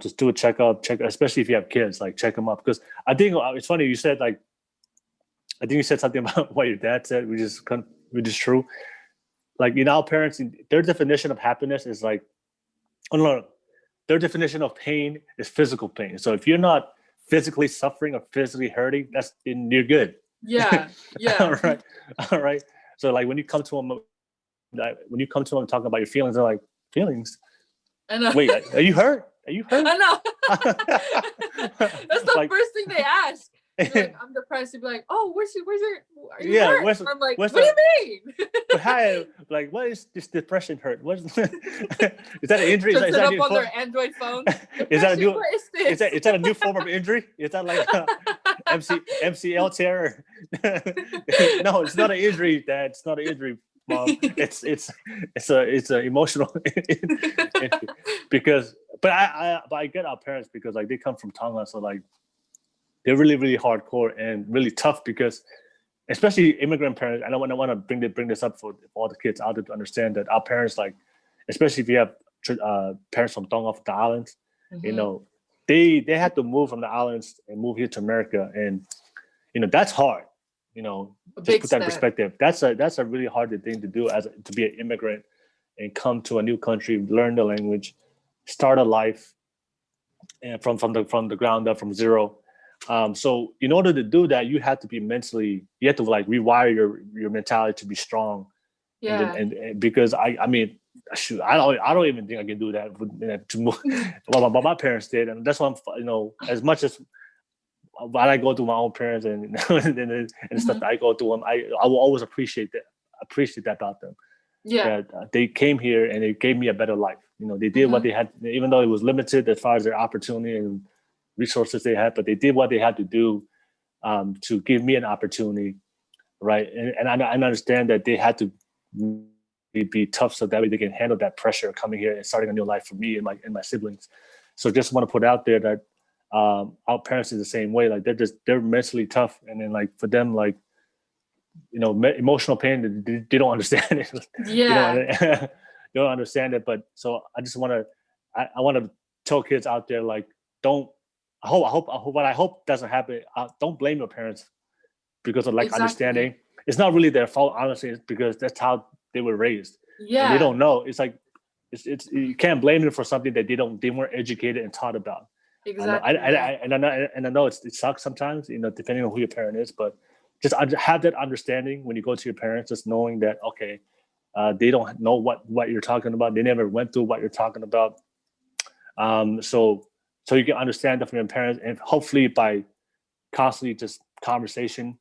Just do a checkup, especially if you have kids, like check them up. Because I think it's funny, you said like, I think you said something about what your dad said, which is true. Like, our parents, their definition of happiness is like, their definition of pain is physical pain. So if you're not physically suffering or physically hurting, you're good. Yeah. All right. So like when you come to them talking about your feelings, they're like, feelings? I know. Wait, are you hurt? I know. That's the first thing they ask. You're like, I'm depressed. You'd be like, oh, where's your, are you Yeah, hurt? I'm like, what do you mean? But hi, like, what is this depression hurt? What is, is that an injury? Is that up on their Android phone? Is that a new? What is this? Is that a new form of injury? Is that like MCL tear? No, it's not an injury, Dad. It's not an injury, Mom. It's a emotional because. But I get our parents because like they come from Tongan, so like they're really, really hardcore and really tough because, especially immigrant parents. I don't want to bring this up for all the kids out there to understand that our parents, like, especially if you have parents from Tongan, the islands, you know, they had to move from the islands and move here to America, and you know that's hard. You know, just put that in perspective. That's a really hard thing to do to be an immigrant and come to a new country, learn the language, start a life, and from the ground up, from zero. So in order to do that, you have to like rewire your mentality to be strong. Yeah. And because I mean, shoot, I don't even think I can do that. Well, my parents did, and that's why I'm, you know, as much as while I go through my own parents and stuff that I go through them, I will always appreciate that about them. Yeah. That they came here and they gave me a better life. You know, they did what they had, even though it was limited as far as their opportunity and resources they had, but they did what they had to do to give me an opportunity, right? And I understand that they had to be tough so that way they can handle that pressure coming here and starting a new life for me and my siblings. So just want to put out there that our parents is the same way. Like they're mentally tough, and then like for them, like, you know, emotional pain, they don't understand it. Yeah. You know, they don't understand it. But so I just want to tell kids out there, like, don't. I hope doesn't happen. Don't blame your parents because of understanding. It's not really their fault, honestly. It's because that's how they were raised. Yeah. And they don't know. It's like it's you can't blame them for something that they weren't educated and taught about. Exactly. I know it sucks sometimes, you know, depending on who your parent is, but just have that understanding when you go to your parents, just knowing that, okay, they don't know what you're talking about. They never went through what you're talking about. So you can understand that from your parents, and hopefully by constantly just conversation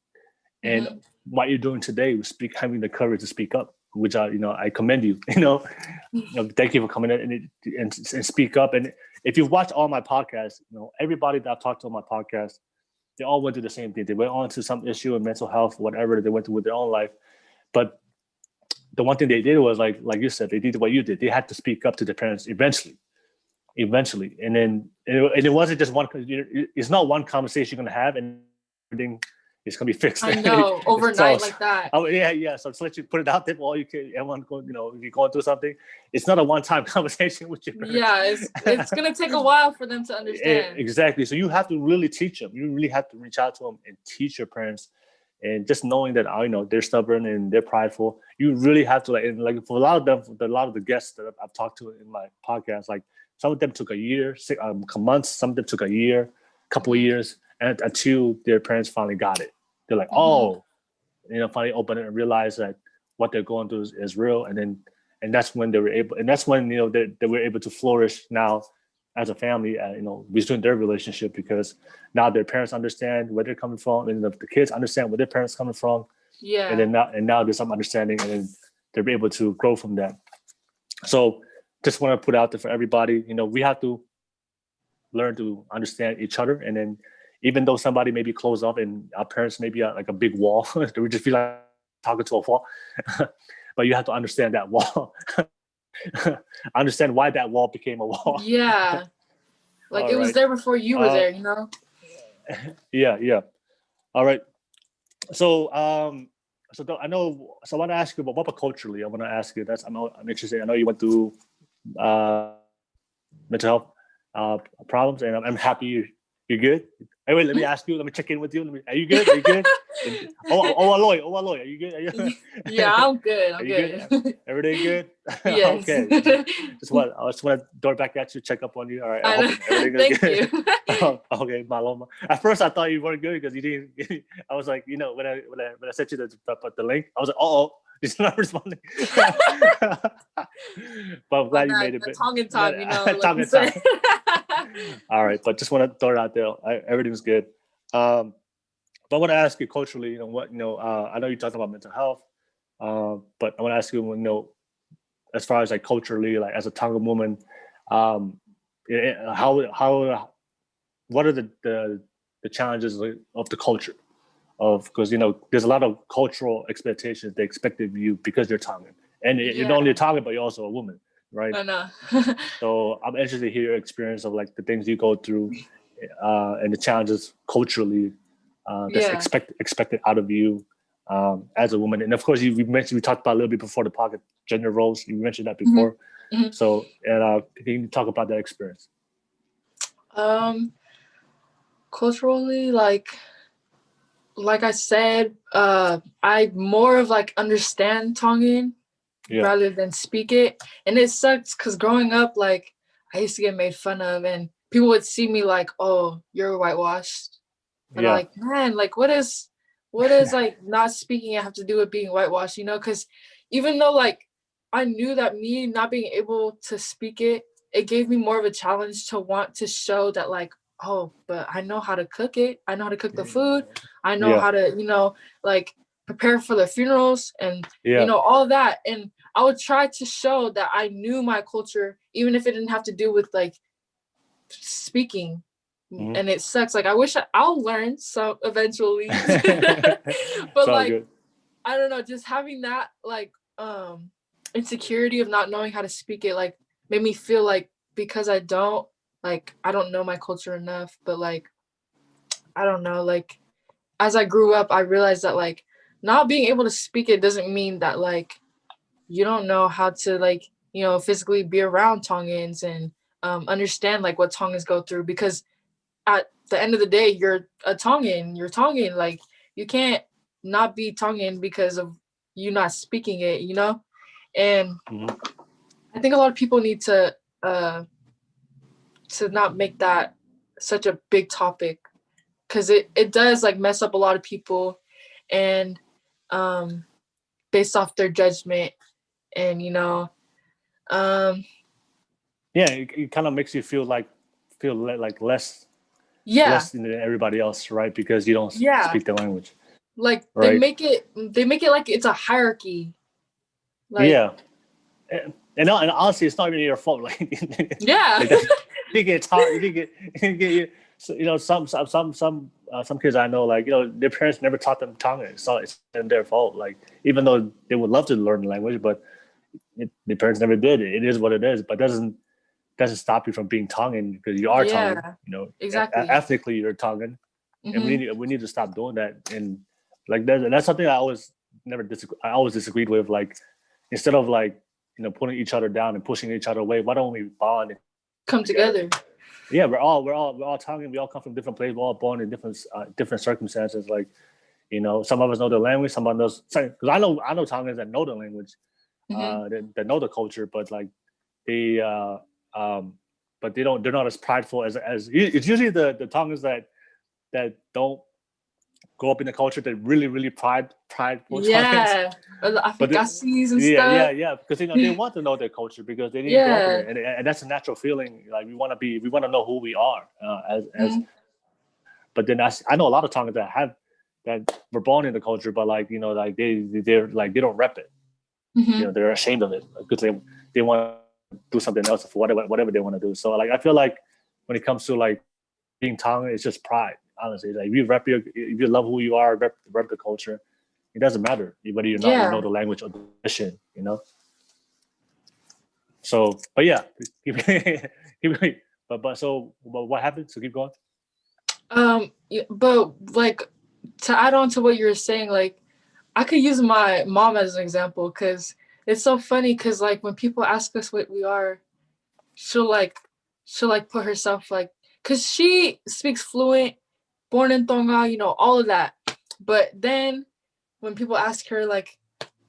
and what you're doing today, having the courage to speak up, which I commend you. Thank you for coming in and speak up. And if you've watched all my podcasts, you know, everybody that I've talked to on my podcast, they all went through the same thing. They went on to some issue in mental health, whatever they went through with their own life. But the one thing they did was like you said, they did what you did. They had to speak up to their parents eventually. And then it wasn't just one. It's not one conversation you're gonna have and everything is gonna be fixed. I know, overnight like that. Oh yeah. So just let you put it out there for all you can. Everyone, if you're going through something, it's not a one-time conversation with your parents. Yeah, it's gonna take a while for them to understand. Exactly. So you have to really teach them. You really have to reach out to them and teach your parents. And just knowing that they're stubborn and they're prideful, you really have to like for a lot of the guests that I've talked to in my podcast, like some of them took a year, months. Some of them took a year, couple of years, and until their parents finally got it. They're like, finally open it and realize that what they're going through is real. And that's when they were able, and that's when they were able to flourish now as a family, resume their relationship, because now their parents understand where they're coming from, and the kids understand where their parents are coming from. Yeah. And now there's some understanding, and then they're able to grow from that. So just want to put out there for everybody, we have to learn to understand each other. And then even though somebody may be closed off and our parents may be like a big wall, they would just feel like talking to a wall. But you have to understand that wall. Understand why that wall became a wall. Yeah. Like it was there before you were there, Yeah. All right. So I want to ask you about culturally. I want to ask you, I'm interested. I know you went through mental health problems, and I'm happy you're good. Anyway, let me ask you. Let me check in with you. Are you good? Are you good? Aloy. Are you good? Yeah, I'm good. I'm good. Everything good? Yes. Okay. I just want to throw it back at you, check up on you. All right. I hope everything is good. Thank you. Okay, Maloma. At first, I thought you weren't good because you didn't. I was like, when I sent you the link, I was like, he's not responding. But I'm glad you made it. Tongan time, Tongan time. All right, but just want to throw it out there. Everything's good. But I want to ask you culturally, I know you talked about mental health, but I want to ask you, as far as like culturally, like as a Tongan woman, how what are the challenges of the culture because there's a lot of cultural expectations they expect of you because you're Tongan, and you're not only Tongan but you're also a woman, right? I know. So I'm interested to hear your experience of like the things you go through and the challenges culturally that's expected out of you as a woman. And of course, we talked about a little bit before the podcast, gender roles. You mentioned that before. Mm-hmm. So, and can you talk about that experience? Culturally, like I said, I more of like understand Tongan rather than speak it. And it sucks because growing up, like I used to get made fun of and people would see me like, oh, you're whitewashed. But like, man, like what is like not speaking it have to do with being whitewashed, because even though like I knew that me not being able to speak it gave me more of a challenge to want to show that like, oh, but I know how to cook it. I know how to cook the food. I know how to, like prepare for the funerals and, all that. And I would try to show that I knew my culture, even if it didn't have to do with like speaking. Mm-hmm. And it sucks. Like, I wish I'll learn so eventually. But like, good. I don't know, just having that like insecurity of not knowing how to speak it, like made me feel like because I don't know my culture enough. But like, I don't know, like as I grew up, I realized that like not being able to speak it doesn't mean that like you don't know how to like, physically be around Tongans and understand like what Tongans go through, because at the end of the day, you're Tongan, like you can't not be Tongan because of you not speaking it, and I think a lot of people need to not make that such a big topic, because it does like mess up a lot of people, and based off their judgment, and it kind of makes you feel like less than everybody else, right? Because you don't speak the language. Like right? they make it like it's a hierarchy. Like, and honestly, it's not even your fault. Like like you get taught, you get so, some kids I know, like their parents never taught them Tongan, so it's their fault. Like even though they would love to learn the language, but their parents never did. It is what it is, but doesn't stop you from being Tongan because you are Tongan. Exactly. Ethnically, you're Tongan, and we need to stop doing that. And like that's something I always disagreed with. Like instead of like putting each other down and pushing each other away, why don't we bond and come together? Yeah, we're all Tongan. We all come from different places. We're all born in different circumstances. Like some of us know the language. Some of us, because I know Tongans that know the language, that know the culture, but like they but they're not as prideful as it's usually the Tongans that don't grow up in the culture that really prideful. Tongans. Afrikaans and stuff. Yeah, because they want to know their culture because they didn't grow up in it, and that's a natural feeling. Like we want to know who we are as. But then I know a lot of Tongans that were born in the culture, but like like they're like they don't rep it. They're ashamed of it because they want to do something else for whatever they want to do. So like I feel like when it comes to like being Tongan, it's just pride. Honestly, like if you love who you are, rep the culture, it doesn't matter whether you know the language or the mission, So, but yeah, but what happened? So keep going. But like to add on to what you were saying, like I could use my mom as an example because it's so funny. Because like when people ask us what we are, she'll put herself like, because she speaks fluent, born in Tonga, all of that. But then when people ask her like,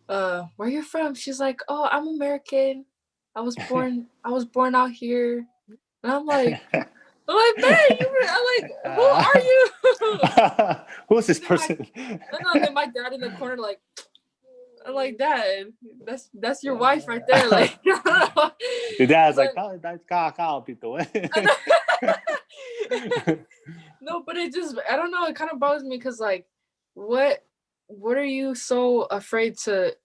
where you're from, she's like, oh, I'm American. I was born out here. And I'm like, man, I'm like, who are you? Who's this person? And then my dad in the corner, like, I'm like, Dad, that's your wife right there. Like, the dad's like, oh, that's No, but it just, I don't know, it kind of bothers me because like what are you so afraid to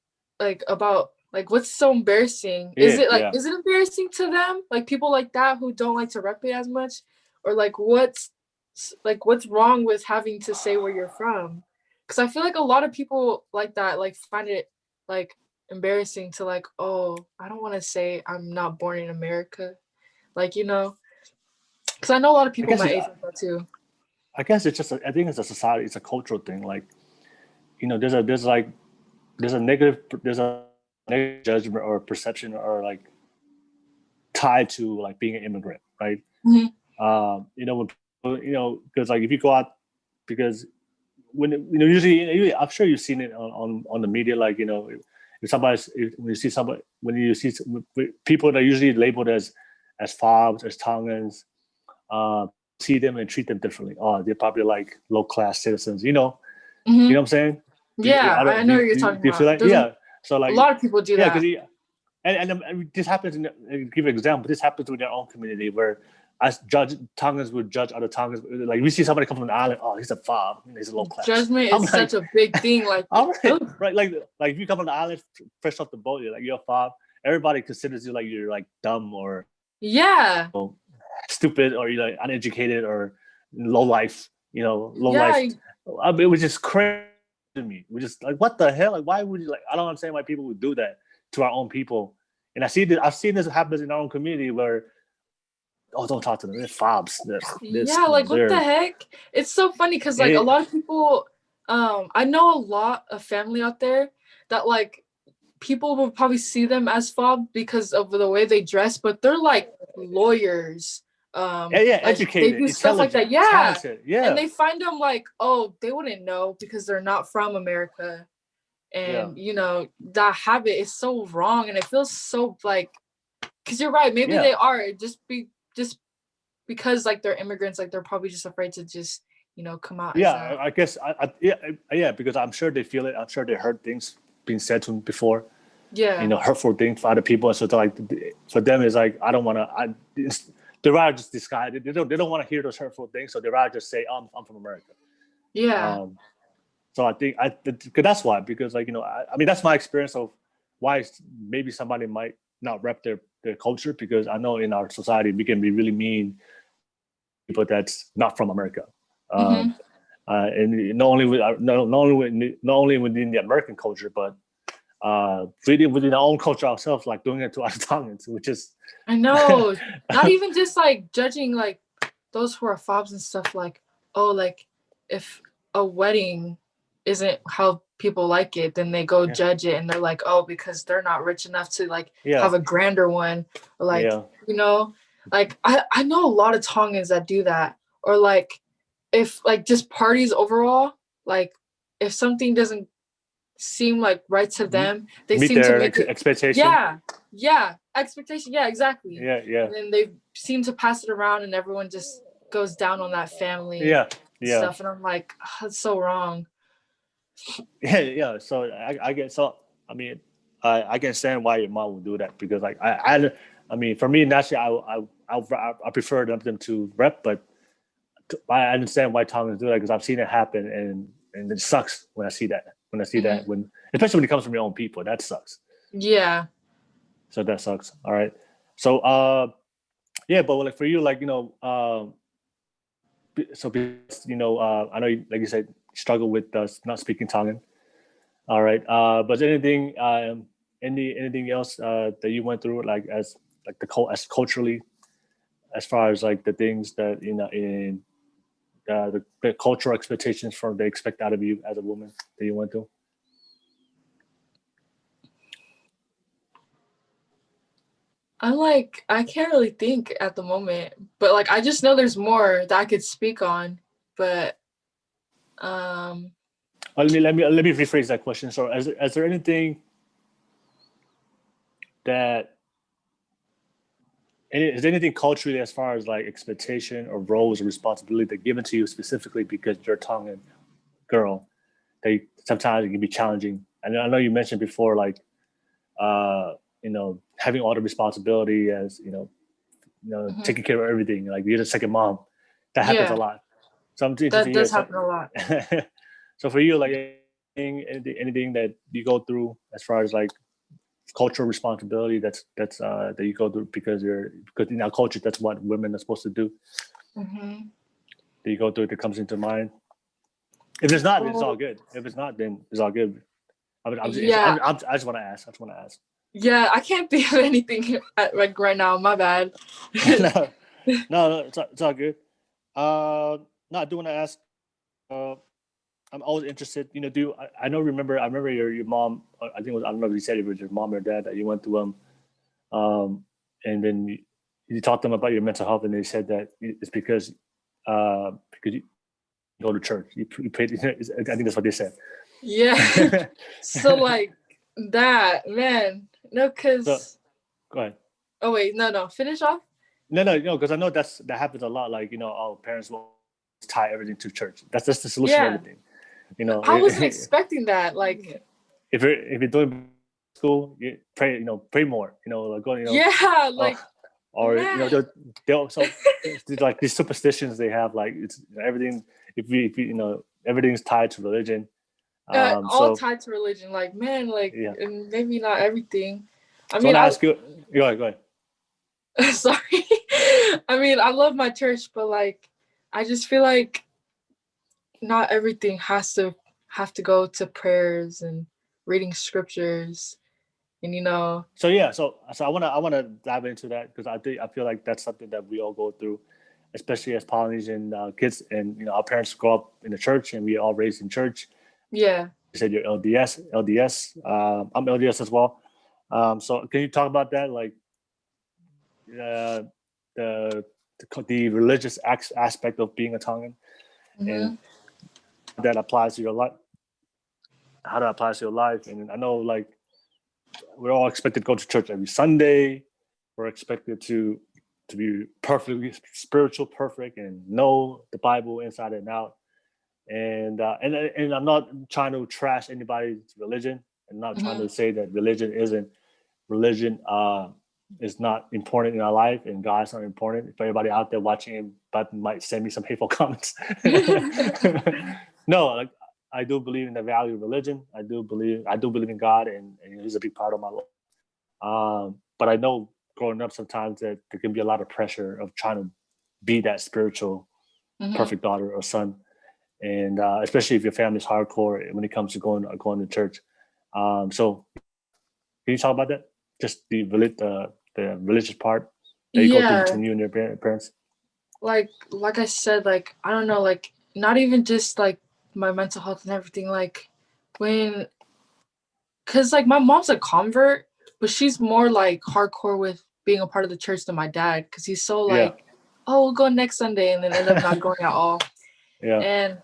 like about like what's so embarrassing? Is it like Yeah. is it embarrassing to them? Like people like that who don't like to rep it as much? Or what's wrong with having to say where you're from? Because I feel like a lot of people like that like find it like embarrassing to like, oh, I don't want to say I'm not born in America. Like, because I know a lot of I people guess my age like that too. I guess it's just I think it's a society, it's a cultural thing. Like, there's a negative judgment or perception or like tied to like being an immigrant, right? Mhm. When because like if you go out, because when usually I'm sure you've seen it on the media, like when you see somebody, when you see people that are usually labeled as fobs, as Tongans, see them and treat them differently. Oh, they're probably like low class citizens, you know Mhm. what I'm saying? Yeah, I don't I know what you're do talking you feel about. like, There's a yeah? So like, lot of people do yeah, because that. this happens give an example. This happens with their own community where as Tongans would judge other Tongans. Like we see somebody come from the island, oh, he's a fob, he's a low class. Judgment I'm is such like, a big thing. Like, all right, ugh. right, like if you come from the island fresh off the boat, you're like you're a fob. Everybody considers you like you're like dumb or Yeah, stupid or you're like uneducated or low life. Low life. yeah, I mean, it was just crazy to me. We just like, what the hell? Like, why would you like? I don't understand why people would do that to our own people. And I've seen this happen in our own community where, oh, don't talk to them. They're fobs. yeah. Like, what the They're heck? It's so funny because like a it, lot of people, I know a lot of family out there that like people will probably see them as fob because of the way they dress, but they're like lawyers. yeah, Like they educated, do stuff like intelligent, that. Yeah. talented. And Yeah, they find them like, oh, they wouldn't know because they're not from America. yeah, And that habit is so wrong and it feels so like because you're right, maybe yeah, they are just because like they're immigrants, like they're probably just afraid to just come out as yeah. that. I guess yeah, because I'm sure they feel it. I'm sure they heard things being said to them before. Yeah. Hurtful things for other people. So like for them, it's like I don't want to. They rather just disguise. They don't want to hear those hurtful things. So they rather just say, I'm from America. Yeah. Um, so I think that's why, because like I mean that's my experience of why maybe somebody might not rep their culture, because I know in our society we can be really mean to people that's not from America. Um, Mm-hmm. and not only within the American culture, but within our own culture ourselves, like doing it to other Tongans, which is I know. Not even just like judging like those who are fobs and stuff like, oh, like if a wedding isn't how people like it, then they go yeah, judge it and they're like, oh, because they're not rich enough to like yeah, have a grander one. Or like, yeah, like I know a lot of Tongans that do that. Or like if like just parties overall, like if something doesn't seem like right to them, they meet seem to their make it. expectation. Yeah, expectation, yeah, exactly. Yeah, yeah, And then they seem to pass it around and everyone just goes down on that family yeah, yeah, stuff, and I'm like, oh, that's so wrong. yeah, yeah. So I get so I mean I can understand why your mom would do that, because like I mean for me naturally I prefer them to rep, but I understand why Tongans do that, because I've seen it happen, and it sucks when I see that, Mhm. when especially when it comes from your own people. That sucks. Yeah. So that sucks. All right. So yeah, but like for you, like so I know like you said, struggle with not speaking Tongan. All right. But anything anything else that you went through, like as like as culturally, as far as like the things that in the cultural expectations from they expect out of you as a woman that you went through? I can't really think at the moment, but like I just know there's more that I could speak on, but um Let me rephrase that question. So, is there anything that is there anything culturally, as far as like expectation or roles or responsibility that given to you specifically because you're a Tongan girl, that sometimes it can be challenging? And I know you mentioned before, like having all the responsibility as mhm. taking care of everything. Like you're the second mom. That happens a Yeah, lot. So I'm interested to that hear. does So, happen a lot. So for you, like anything that you go through as far as like cultural responsibility that you go through because in our culture that's what women are supposed to do. Mm-hmm. That you go through that comes into mind. If it's not, then it's all good. If it's not, then it's all good. I just want to ask. Yeah, I can't think of anything like right now. My bad. no, it's all good. No, I do want to ask. I'm always interested. You know, I remember your mom. I think it was, I don't know if you said it was your mom or dad that you went to and then you talked to them about your mental health, and they said that it's because you go to church. You paid. I think that's what they said. Yeah. So like that, man. No, cause. So, go ahead. Oh wait, no. Finish off. No, because I know that happens a lot. Like, you know, our parents will tie everything to church. That's just the solution to everything. You know, I wasn't expecting that. Like, if you're doing school, you pray. You know, pray more. You know, like going. You know, yeah, like. Or man. You know, they'll so like these superstitions they have. Like it's everything. If you know, everything's tied to religion. All tied to religion. Like, man, like, and maybe not everything. I mean, I ask you. Go ahead. Sorry. I mean, I love my church, but like, I just feel like not everything have to go to prayers and reading scriptures, and you know. So I wanna dive into that because I feel like that's something that we all go through, especially as Polynesian kids, and you know our parents grow up in the church and we all raised in church. Yeah. You said you're LDS. I'm LDS as well. So can you talk about that, like the religious aspect of being a Tongan, and that applies to your life? How that applies to your life? And I know, like, we're all expected to go to church every Sunday. We're expected to be perfectly spiritual, perfect, and know the Bible inside and out. And I'm not trying to trash anybody's religion. I'm not trying to say that religion is not important in our life and God's not important. If everybody out there watching but might send me some hateful comments. No, like I do believe in the value of religion. I do believe in God, and He's a big part of my life. But I know growing up sometimes that there can be a lot of pressure of trying to be that spiritual, perfect daughter or son, and especially if your family's hardcore when it comes to going to church. So, can you talk about that? Just the religious part that you go through between you and your parents. Like I said, like I don't know, like not even just like my mental health and everything. Like cause like my mom's a convert, but she's more like hardcore with being a part of the church than my dad, cause he's so like, oh, we'll go next Sunday, and then end up not going at all. Yeah. And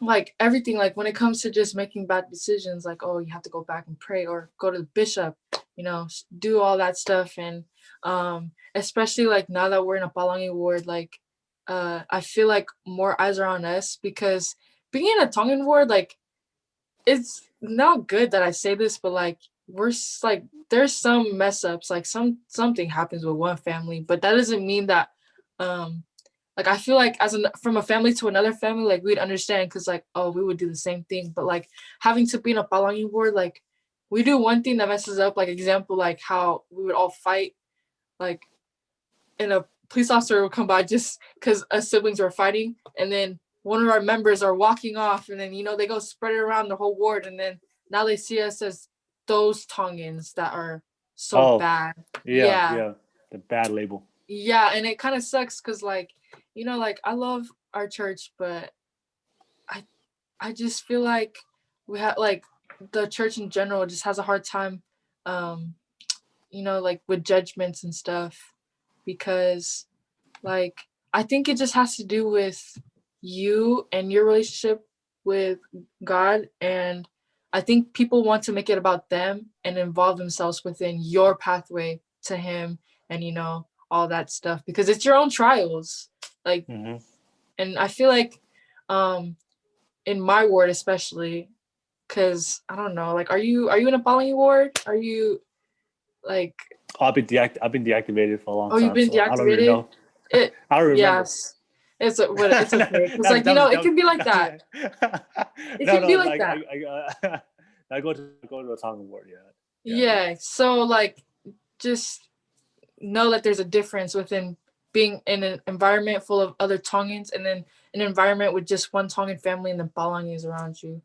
like everything, like when it comes to just making bad decisions, like, oh, you have to go back and pray or go to the bishop, you know, do all that stuff. And especially like now that we're in a Palangi ward, like I feel like more eyes are on us, because being in a Tongan ward, like it's not good that I say this, but like we're like there's some mess ups, like something happens with one family, but that doesn't mean that like I feel like from a family to another family, like we'd understand, because like, oh, we would do the same thing. But like having to be in a Palangi ward, like we do one thing that messes up, like example, like how we would all fight, like, and a police officer would come by just because us siblings were fighting, and then one of our members are walking off, and then, you know, they go spread it around the whole ward, and then now they see us as those Tongans that are so bad. Yeah, the bad label. Yeah, and it kind of sucks because, like, you know, like I love our church, but I just feel like we have, like, the church in general just has a hard time, you know, like with judgments and stuff, because like I think it just has to do with you and your relationship with God, and I think people want to make it about them and involve themselves within your pathway to Him, and, you know, all that stuff, because it's your own trials, like, and I feel like in my ward especially, because I don't know, like, are you in a Palangi ward? Are you like? I've been deactivated for a long time. Oh, you've been deactivated? I don't even know. I don't remember. Yes. It's okay. It's like, it can be like that. It can be like that. I go to the Tongan word, Yeah. So like, just know that there's a difference within being in an environment full of other Tongans and then an environment with just one Tongan family and the Balangis around you.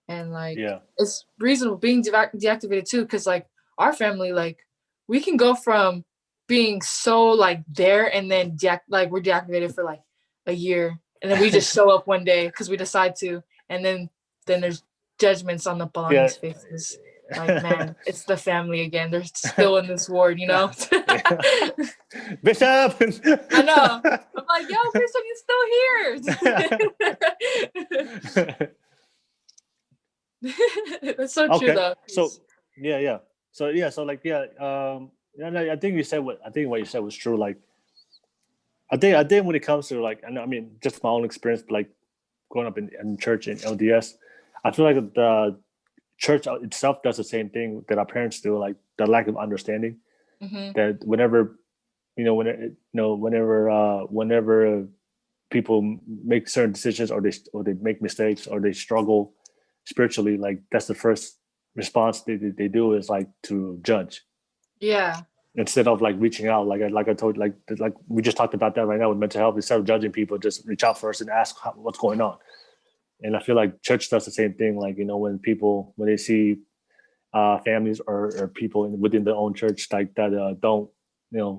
And like, it's reasonable being deactivated too, because like our family, like we can go from being so like there and then we're deactivated for like a year, and then we just show up one day because we decide to, and then there's judgments on the Balangis' faces. Like, man, it's the family again. They're still in this ward, Bishop. I know. I'm like, yo, Bishop, you still here? That's so true, though. So like I think what you said was true. Like, I think when it comes to like, I mean, just my own experience, like growing up in church in LDS, I feel like the church itself does the same thing that our parents do, like the lack of understanding. That whenever people make certain decisions or they make mistakes or they struggle spiritually, like that's the first response they do is like to judge. Yeah. Instead of like reaching out, like I told, like we just talked about that right now with mental health. Instead of judging people, just reach out first and ask what's going on. And I feel like church does the same thing. Like, when they see families or people within their own church like that don't,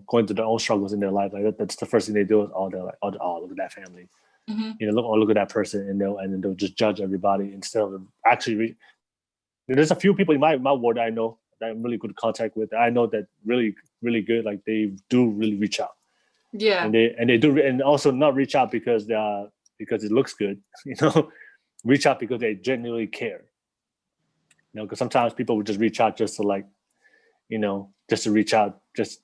going through their own struggles in their life, like that's the first thing they do is they're like, look at that family, look at that person, and then they'll just judge everybody instead of actually. There's a few people in my ward I know that I'm really good contact with. I know that really, really good. Like they do really reach out. Yeah. And they do, and also not reach out because it looks good, reach out because they genuinely care. Because sometimes people would just reach out just to like, just to reach out, just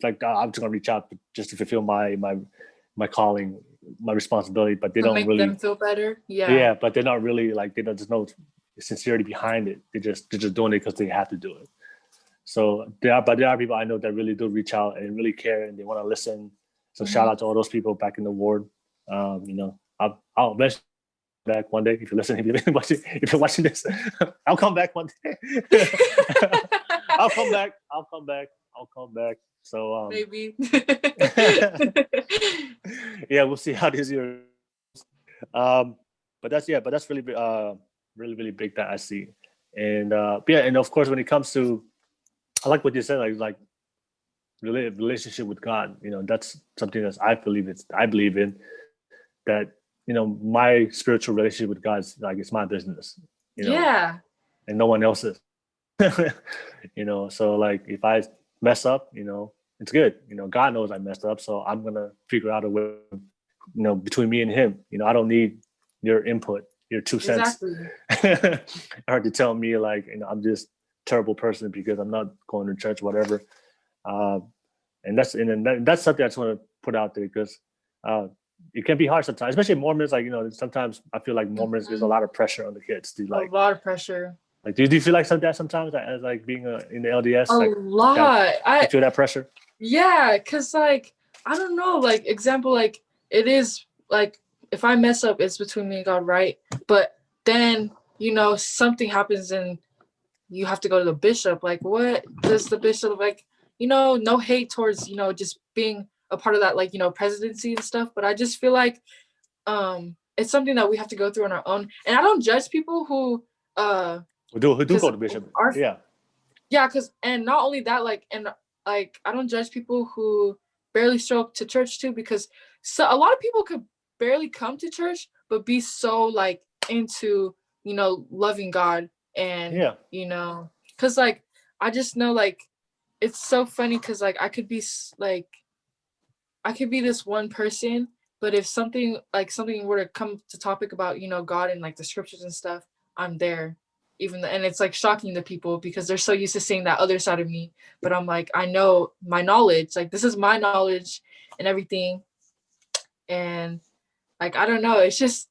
like I'm just gonna reach out just to fulfill my calling, my responsibility, but they don't make really them feel better. Yeah, but they're not really like, there's no sincerity behind it. They're just doing it because they have to do it. So there are people I know that really do reach out and really care and they want to listen. So shout out to all those people back in the ward. I'll eventually back one day if you're listening. If you're watching this, I'll come back one day. I'll come back. So maybe. Yeah, we'll see how this year. But that's really really, really big that I see. And and of course when it comes to, I like what you said, like relationship with God, that's something that I believe in, that my spiritual relationship with God is like, it's my business, and no one else's. So like if I mess up, it's good, God knows I messed up, so I'm gonna figure out a way, between me and him. I don't need your input, your 2 cents. Exactly. Hard to tell me like, I'm just a terrible person because I'm not going to church, whatever. And that's something I just want to put out there, because it can be hard sometimes, especially Mormons. Like, sometimes I feel like Mormons, there's a lot of pressure on the kids to like, a lot of pressure. Like, do you feel like that sometimes as like being in the LDS? Lot. I feel that pressure. Yeah, cause like, I don't know, like example, like it is like, if I mess up, it's between me and God, right? But then, something happens and you have to go to the bishop. Like, what does the bishop, like, no hate towards, just being a part of that, like, presidency and stuff. But I just feel like it's something that we have to go through on our own. And I don't judge people who who do go to bishop. Yeah, because, and not only that, like, and like, I don't judge people who barely show up to church too, because a lot of people could barely come to church but be so like into loving God, and because like I just know, like, it's so funny because like I could be this one person, but if something were to come to topic about God and like the scriptures and stuff, I'm there. And it's like shocking to people because they're so used to seeing that other side of me, but I'm like, I know my knowledge, like this is my knowledge and everything. And like, I don't know, it's just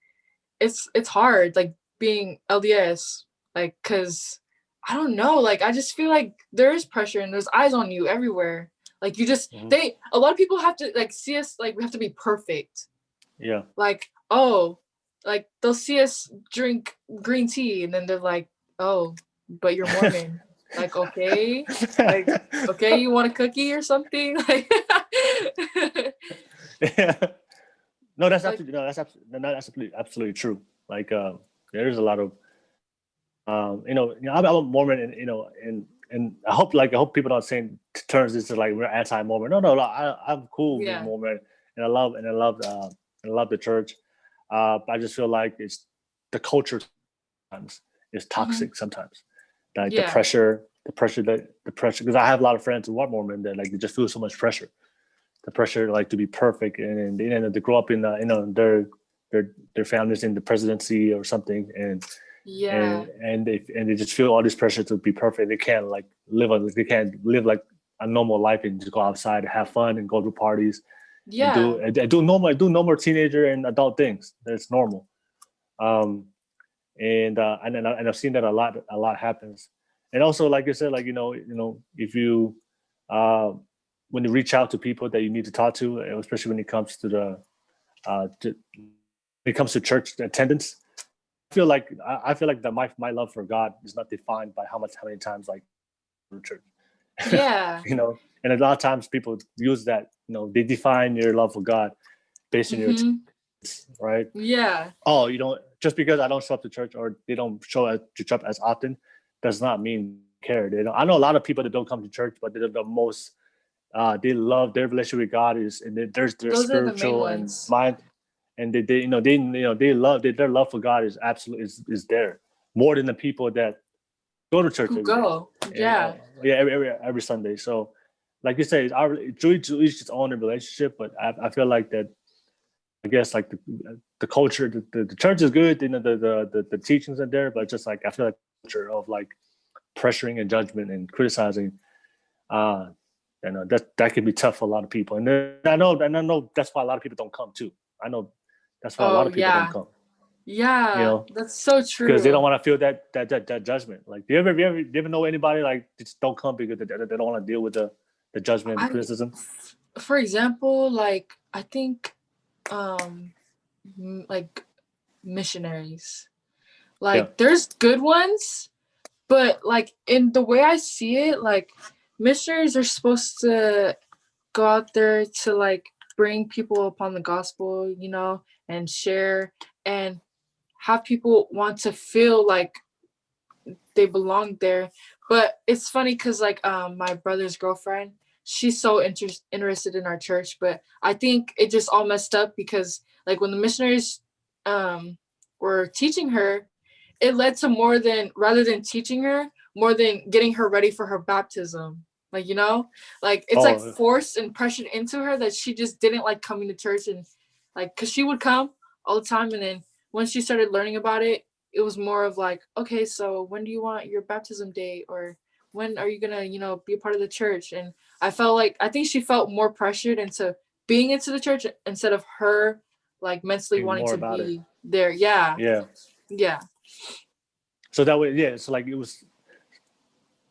it's hard, like being LDS, like, because I don't know, like I just feel like there is pressure and there's eyes on you everywhere. Like you just a lot of people have to like see us like we have to be perfect. Yeah. Like, oh, like they'll see us drink green tea and then they're like, oh, but you're Mormon. Like, okay, you want a cookie or something? Like, yeah. No, that's absolutely true. Like, there's a lot of, I'm a Mormon, and I hope people don't say turns this to like we're anti-Mormon. No, I'm cool with Mormon, and I love the church. But I just feel like it's the culture sometimes is toxic sometimes. Like the pressure, because I have a lot of friends who are Mormon that like they just feel so much pressure. The pressure like to be perfect and they grow up in their families in the presidency or something and they just feel all this pressure to be perfect. They can't live like a normal life and just go outside and have fun and go to parties. And do normal teenager and adult things. That's normal. And I've seen that a lot happens. And also, like I said, like if you when you reach out to people that you need to talk to, especially when it comes to church attendance, I feel like that my love for God is not defined by how many times like go to church. Yeah. And a lot of times people use that, they define your love for God based on your attendance, right? Yeah. Oh, just because I don't show up to church or they don't show up to church as often does not mean care. I know a lot of people that don't come to church, but they're the most they love their relationship with God their spiritual and mind, and they love their love for God is absolutely is there more than the people that go to church every Sunday. So, like you say, it's each its own relationship, but I feel like that. I guess like the culture, the church is good, the teachings are there, but just like I feel like the culture of like pressuring and judgment and criticizing, that can be tough for a lot of people. And I know that's why a lot of people don't come too. I know that's why a lot of people don't come. Yeah, that's so true. Because they don't want to feel that judgment. Like, do you ever know anybody like just don't come because they don't want to deal with the judgment and criticism? For example, like I think, like missionaries, like there's good ones, but like in the way I see it, like missionaries are supposed to go out there to like bring people upon the gospel, and share and have people want to feel like they belong there. But it's funny because like my brother's girlfriend, she's so interested in our church, but I think it just all messed up because like when the missionaries were teaching her, it led to rather than teaching her, more than getting her ready for her baptism. Like, like it's like forced and pressured into her that she just didn't like coming to church, and like because she would come all the time, and then when she started learning about it, it was more of like, okay, so when do you want your baptism date, or when are you gonna be a part of the church? And I think she felt more pressured into being into the church instead of her like mentally wanting to be there. Yeah. So that way, so like it was,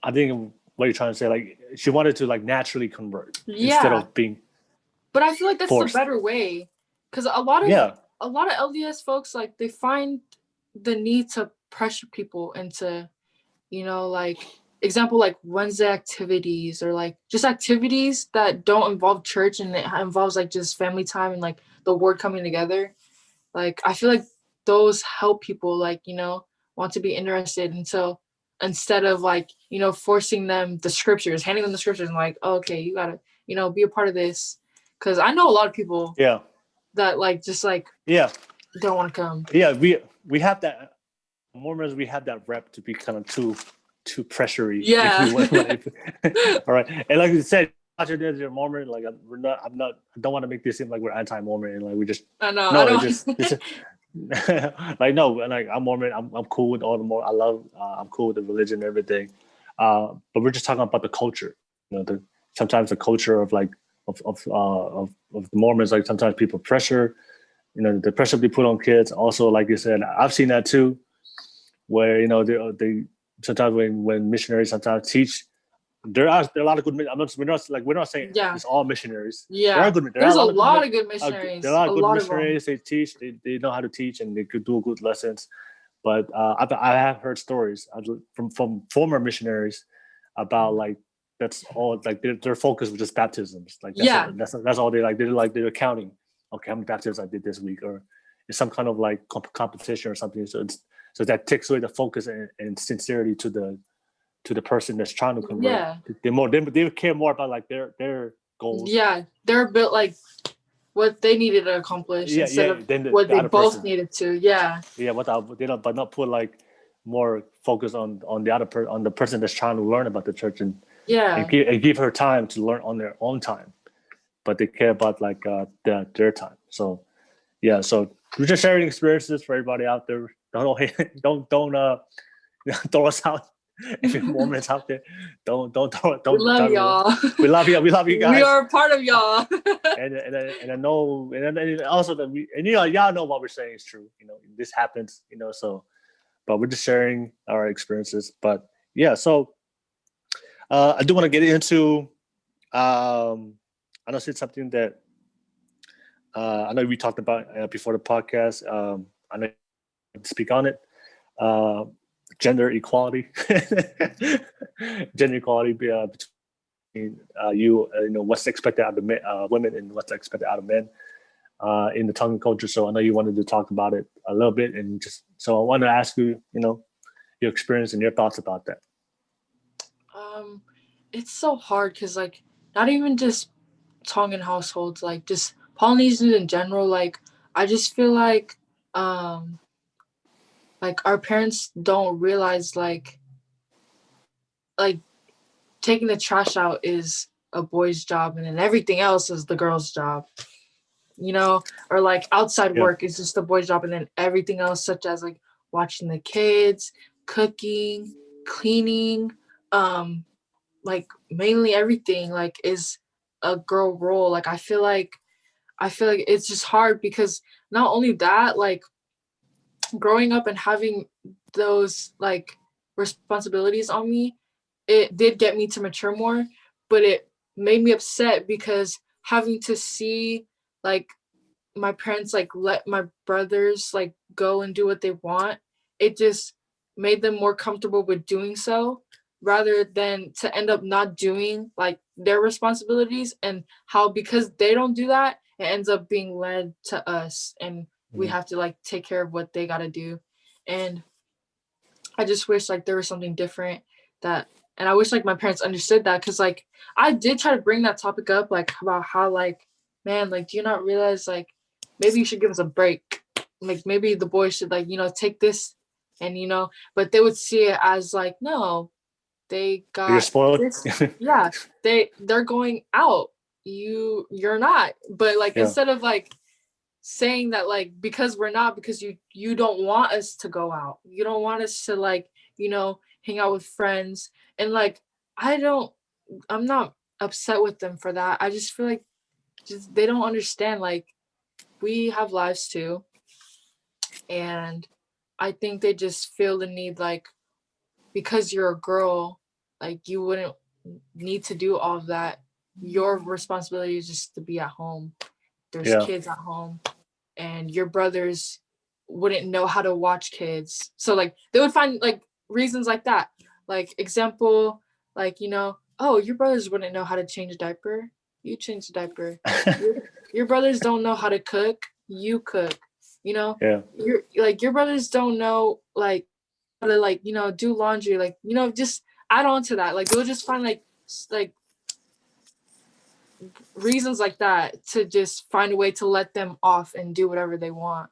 I think what you're trying to say, like she wanted to like naturally convert instead of being. But I feel like that's the better way, because a lot of LDS folks, like they find the need to pressure people into, like example, like Wednesday activities or like just activities that don't involve church and it involves like just family time and like the word coming together. Like I feel like those help people like, want to be interested. And so instead of like, forcing them the scriptures, handing them the scriptures and like, oh, okay, you gotta, be a part of this. Cause I know a lot of people that like, just like, don't want to come. Yeah. We have that Mormons. We have that rep to be kind of too pressury. Yeah. All right. And like you said, you're Mormon. Like I don't want to make this seem like we're anti-Mormon and like we just. I know. Like no, like I'm Mormon. I'm cool with all the more. I'm cool with the religion and everything. But we're just talking about the culture. Sometimes the culture of like of the Mormons. Like sometimes people pressure. The pressure they put on kids. Also, like you said, I've seen that too, where they sometimes when missionaries sometimes teach there are a lot of good. We're not saying it's all missionaries. Yeah, there are good. There's a lot of good missionaries. There are good missionaries. They teach. They know how to teach, and they could do good lessons. But I have heard stories from former missionaries about like that's all like their focus was just baptisms. Like that's all they like. They're counting. Okay, how many baptisms I did this week, or it's some kind of like competition or something. So that takes away the focus and sincerity to the person that's trying to convert. Yeah, they care more about like their goals. Yeah, they're built like what they needed to accomplish instead of what they both needed to. Yeah, but not put like more focus on the other on the person that's trying to learn about the church and give her time to learn on their own time, but they care about like their time. So so we're just sharing experiences for everybody out there. Don't throw us out. If you're Mormons out there, don't. We love y'all. We love you. We love you guys. We are a part of y'all. and I know, and also that y'all know what we're saying is true. This happens. So, but we're just sharing our experiences. But so I do want to get into. I know it's something that I know we talked about before the podcast. I know you speak on it. Gender equality between what's expected out of women and what's expected out of men in the Tongan culture. So I know you wanted to talk about it a little bit, and so I want to ask you, your experience and your thoughts about that. It's so hard because like not even just Tongan households, like just Polynesians in general. Like I just feel like our parents don't realize like taking the trash out is a boy's job and then everything else is the girl's job, or like outside work is just the boy's job and then everything else such as like watching the kids, cooking, cleaning, like mainly everything like is a girl role. Like I feel like it's just hard because not only that, like growing up and having those like responsibilities on me, it did get me to mature more, but it made me upset because having to see like my parents like let my brothers like go and do what they want, it just made them more comfortable with doing so rather than to end up not doing like their responsibilities, and how because they don't do that, it ends up being led to us and we have to like take care of what they got to do. And I just wish like there was something different and I wish like my parents understood that, because like I did try to bring that topic up like about how like, man, like do you not realize like maybe you should give us a break, like maybe the boys should like take this, and but they would see it as like, no, they got you're spoiled. Yeah, they're going out, you're not. But like instead of like saying that like because we're not, because you don't want us to go out, you don't want us to like hang out with friends, and like I'm not upset with them for that. I just feel like they don't understand like we have lives too, and I think they just feel the need like because you're a girl like you wouldn't need to do all of that. Your responsibility is just to be at home. There's kids at home, and your brothers wouldn't know how to watch kids. So like they would find like reasons like that. Like example, like, oh, your brothers wouldn't know how to change a diaper. You change the diaper. Your brothers don't know how to cook. You cook. Your brothers don't know like how to like, do laundry. Like, just add on to that. Like they'll just find like reasons like that to just find a way to let them off and do whatever they want.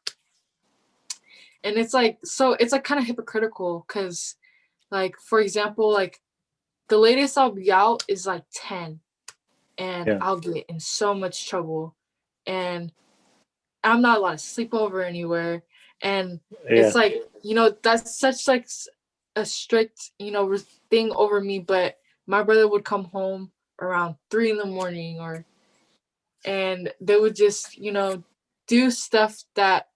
And it's like, so it's like kind of hypocritical because like, for example, like the latest I'll be out is like 10 and I'll get in so much trouble, and I'm not allowed to sleep over anywhere. And it's like, that's such like a strict, thing over me. But my brother would come home around 3 a.m. and they would just, do stuff that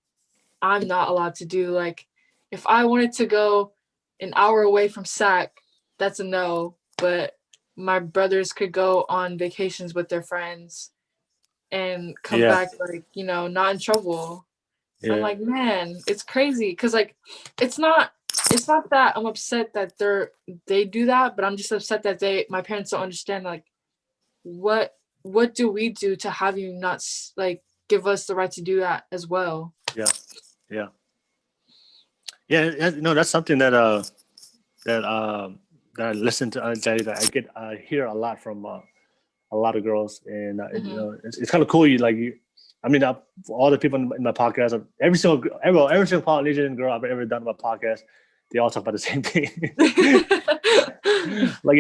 I'm not allowed to do. Like if I wanted to go an hour away from Sac, that's a no. But my brothers could go on vacations with their friends and come Yeah. back like, not in trouble. I'm Yeah. like, man, it's crazy because like it's not that I'm upset that they do that, but I'm just upset that my parents don't understand like what do we do to have you not like give us the right to do that as well. Yeah. Yeah. Yeah. No, that's something that that I listen to that I get hear a lot from a lot of girls, and Mm-hmm. it's kind of cool. I mean, all the people in my podcast, every single Polynesian girl I've ever done my podcast, they all talk about the same thing. Like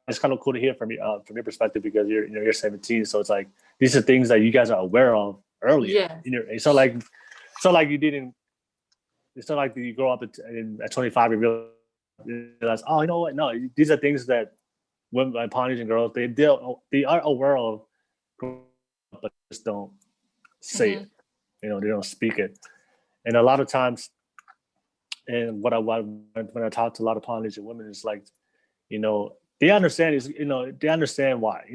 it's kind of cool to hear from your perspective because you're 17, so it's like these are things that you guys are aware of earlier. Yeah. It's not like you didn't. It's not like you grow up at 25 and realize, oh, you know what? No, these are things that women, like Polynesian girls, they are aware of, but just don't say Mm-hmm. it. They don't speak it. And a lot of times, and when I talk to a lot of Polynesian women, it's like, they understand they understand why.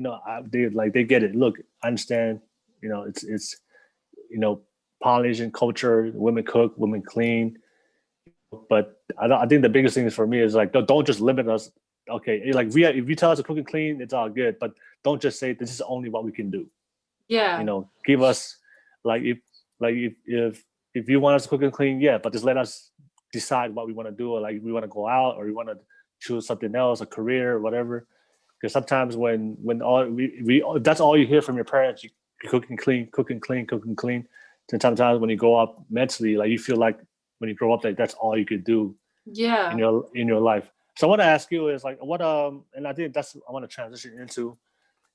They get it. Look, I understand. It's Polynesian culture. Women cook, women clean. But I think the biggest thing for me is like don't just limit us. Okay, like if you tell us to cook and clean, it's all good. But don't just say this is only what we can do. Yeah. Give us like if you want us to cook and clean, yeah, but just let us decide what we want to do, or like we want to go out, or we want to choose something else, a career or whatever. Because sometimes when all we that's all you hear from your parents, you cook and clean, cook and clean, cook and clean. And sometimes when you grow up mentally, like you feel like when you grow up, like that's all you could do Yeah. in your life. So I want to ask you is like what and I think that's I want to transition into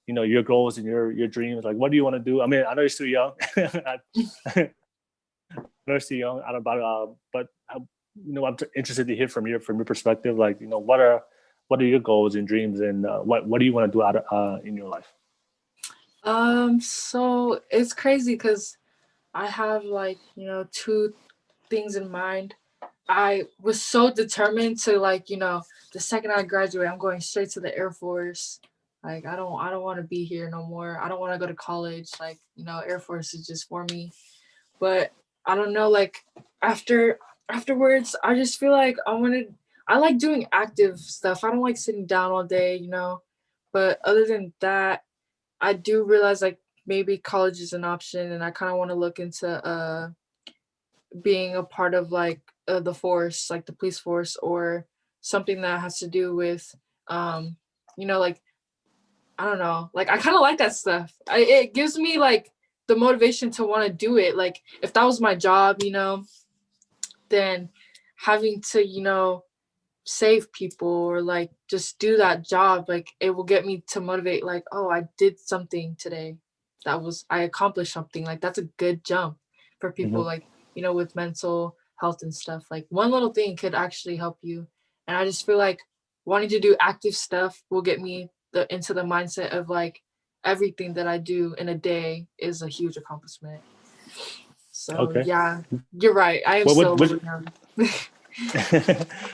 your goals and your dreams. Like what do you want to do? I mean, I know you're still young. I know you're still young. I don't about but I'm interested to hear from your perspective. Like what are your goals and dreams, and what do you want to do out of, in your life? So it's crazy because I have like, two things in mind. I was so determined to like, the second I graduate, I'm going straight to the Air Force. Like I don't want to be here no more. I don't want to go to college. Like, Air Force is just for me. But I don't know, like afterwards, I just feel like I like doing active stuff. I don't like sitting down all day. But other than that, I do realize like maybe college is an option, and I kind of want to look into being a part of like the force, like the police force, or something that has to do with like I don't know, like I kind of like that stuff. It gives me like the motivation to want to do it. Like if that was my job, then having to save people or like just do that job, like it will get me to motivate, like, oh, I did something today, I accomplished something. Like that's a good jump for people, Mm-hmm. like with mental health and stuff. Like one little thing could actually help you. And I just feel like wanting to do active stuff will get me into the mindset of like everything that I do in a day is a huge accomplishment. So Okay. yeah, you're right, I am Well, still a little young.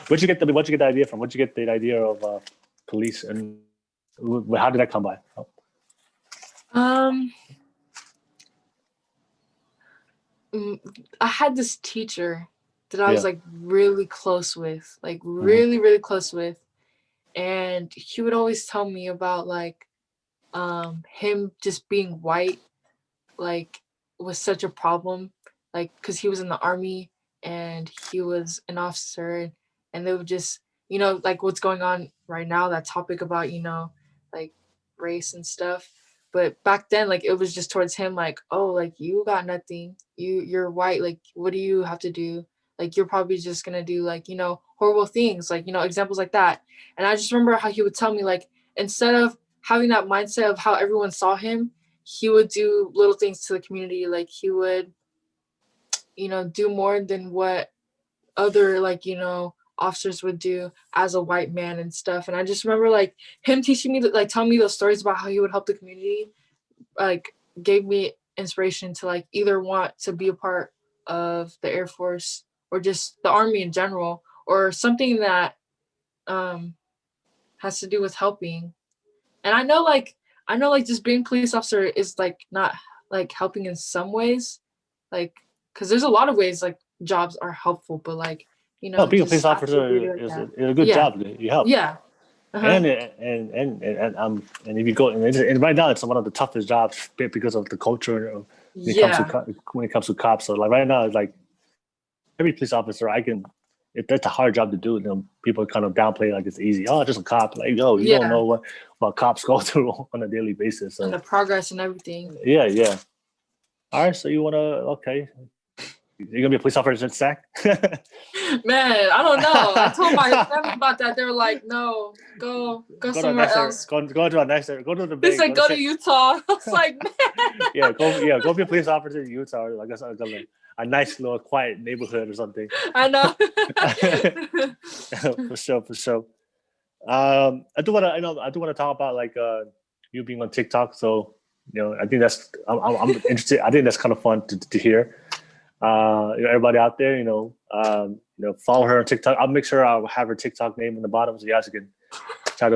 where'd you get the idea from? Where'd you get the idea of police, and how did that come by? Oh. um I had this teacher that I was Yeah. like really close with, like Mm-hmm. really, really close with. And he would always tell me about like him just being white, like was such a problem. Like because he was in the army and he was an officer, and they would just, like what's going on right now, that topic about, like race and stuff. But back then, like it was just towards him, like, oh, like you got nothing, you're white, like what do you have to do, like you're probably just gonna do like horrible things, like examples like that. And I just remember how he would tell me, like, instead of having that mindset of how everyone saw him, he would do little things to the community. Like he would, do more than what other, like, officers would do as a white man and stuff. And I just remember like him teaching me, like telling me those stories about how he would help the community, like gave me inspiration to like either want to be a part of the Air Force or just the army in general, or something that um has to do with helping. And I know like just being police officer is like not like helping in some ways, like because there's a lot of ways like jobs are helpful, but like No, being a police just officer absolutely like is that. is a good Yeah, job. You help. yeah, uh-huh. And if you go and right now it's one of the toughest jobs because of the culture when it comes to Yeah, when it comes to cops. So like right now, it's like every police officer I can. That's a hard job to do. People kind of downplay like it's easy. Oh, just a cop. Like, yo, you don't yeah, know what cops go through on a daily basis. and So the progress and everything. yeah, yeah. All right, so you wanna okay? You're gonna be a police officer at SAC? Man, I don't know. I told my family about that. They were like, "No, go Go to a somewhere nicer, else." go to a nicer, go to the They bay, said, go to "Go to Utah." I was like, "Man." yeah, go be a police officer in Utah, like a nice little quiet neighborhood or something. I know. For sure, for sure. I do want to talk about like you being on TikTok. So I think I'm interested. I think that's kind of fun to hear. Everybody out there, follow her on TikTok. I'll make sure I'll have her TikTok name in the bottom so you guys can try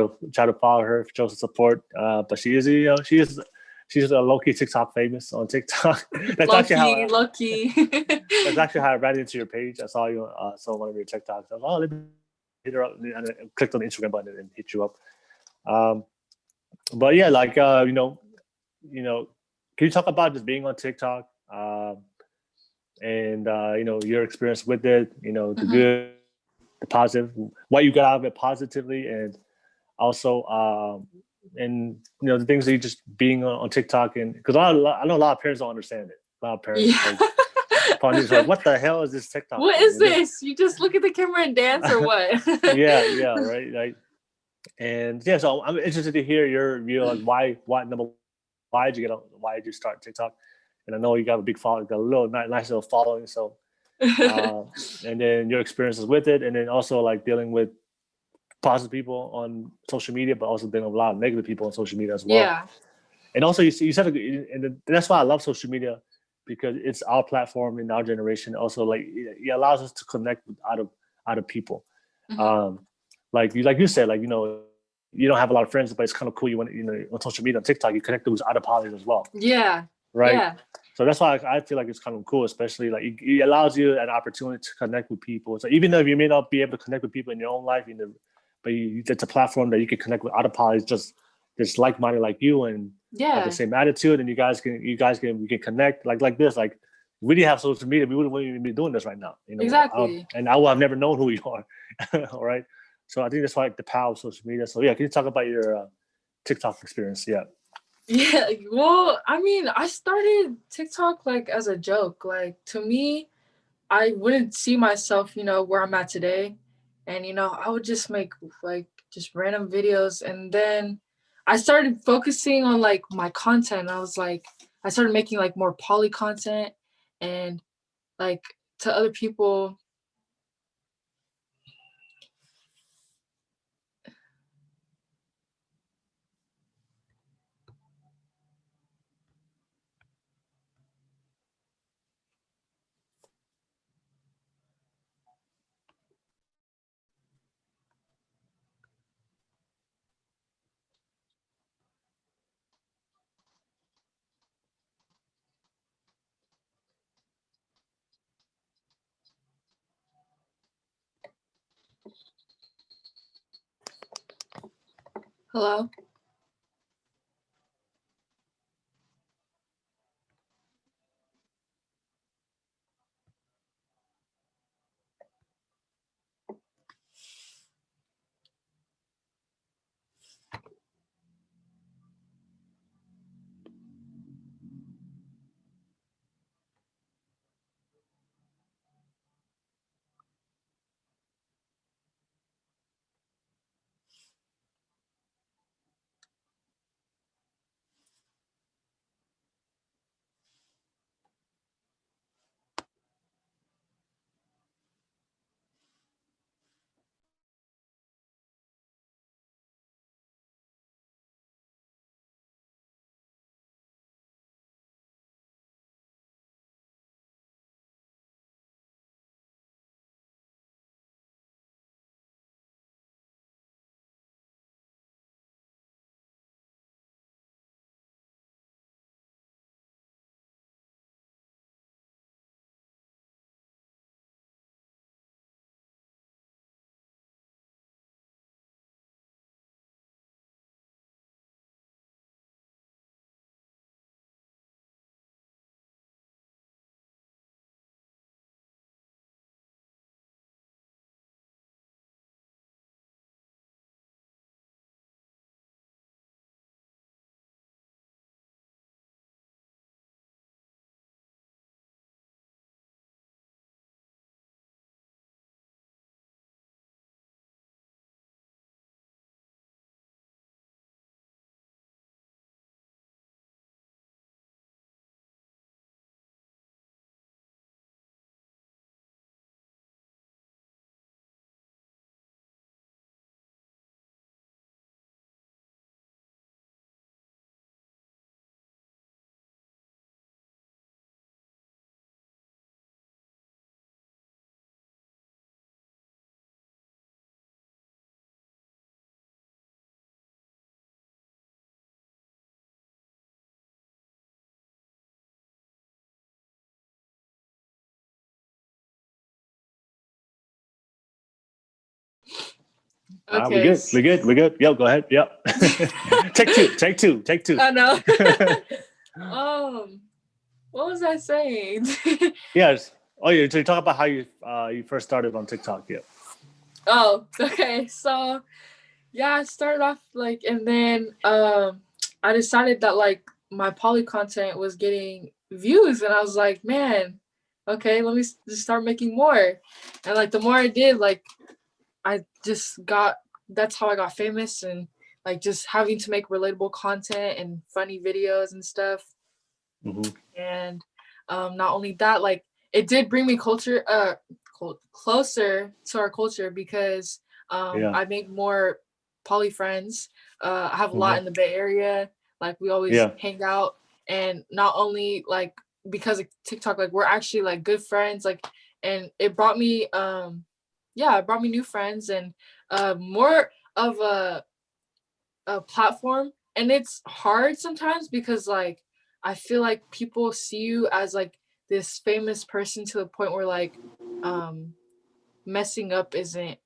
to follow her, show some support. But she is, she's a low key TikTok famous on TikTok. That's actually Lucky, how lucky. that's actually how I ran into your page. I saw you saw one of your TikToks. I was let me hit her up, and I clicked on the Instagram button and hit you up. Um, but yeah, like can you talk about just being on TikTok and your experience with it? The Mhm. good, the positive, what you got out of it positively, and also and the things that you just being on TikTok and because I know a lot of parents don't understand it. A lot of parents Yeah. like upon like, what the hell is this TikTok What thing? is this? You just look at the camera and dance or what? Yeah, right, right. And yeah, so I'm interested to hear your view on why did you why did you start TikTok? And I know you got a big following, got a little nice little following. So and then your experiences with it, and then also like dealing with positive people on social media, but also dealing with a lot of negative people on social media as well. Yeah. And also, you said, and that's why I love social media because it's our platform in our generation. Also, like it allows us to connect with other people. Mhm. Um, like you said, like you don't have a lot of friends, but it's kind of cool. You want on social media, on TikTok, you connect with other polis as well, Yeah. right? Yeah. So that's why I feel like it's kind of cool, especially like it allows you an opportunity to connect with people. So even though you may not be able to connect with people in your own life, but it's a platform that you can connect with other polis just like-minded like you and have the Yeah. same attitude, and we can connect like this. Like we didn't have social media, we wouldn't even be doing this right now. Exactly. And I would have never known who you are. All right. So I think that's like the power of social media. So yeah, can you talk about your TikTok experience? Yeah. Yeah. Well, I mean, I started TikTok like as a joke. Like to me, I wouldn't see myself, where I'm at today. And, I would just make like just random videos. And then I started focusing on like my content. I started making like more poly content and like to other people. Hello? We Okay. good. We good. We good. Yep. Go ahead. Yep. Take two. I know. What was I saying? Yes. Oh, yeah. So you talk about how you first started on TikTok. Yeah. Oh, okay. So yeah, I started off like, and then I decided that like my poly content was getting views, and I was like, man, okay, let me just start making more. And like the more I did, like I just got, that's how I got famous, and like just having to make relatable content and funny videos and stuff. Mm-hmm. And not only that, like it did bring me closer to our culture, because I make more poly friends. I have a lot in the Bay Area. Like we always hang out, and not only like because of TikTok, like we're actually like good friends. Like, and it brought me it brought me new friends, and more of a platform. And it's hard sometimes because like I feel like people see you as like this famous person to the point where like messing up isn't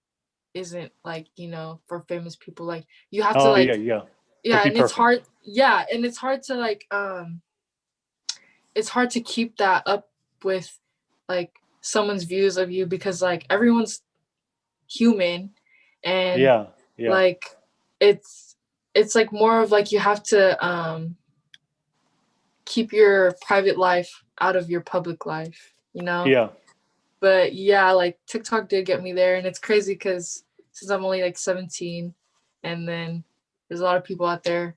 like, you know, for famous people. Like you have to like and it's hard. Yeah, and it's hard to like it's hard to keep that up with like someone's views of you, because like everyone's human, and like it's like more of like you have to keep your private life out of your public life, you know? But yeah, like TikTok did get me there, and it's crazy because since I'm only like 17, and then there's a lot of people out there,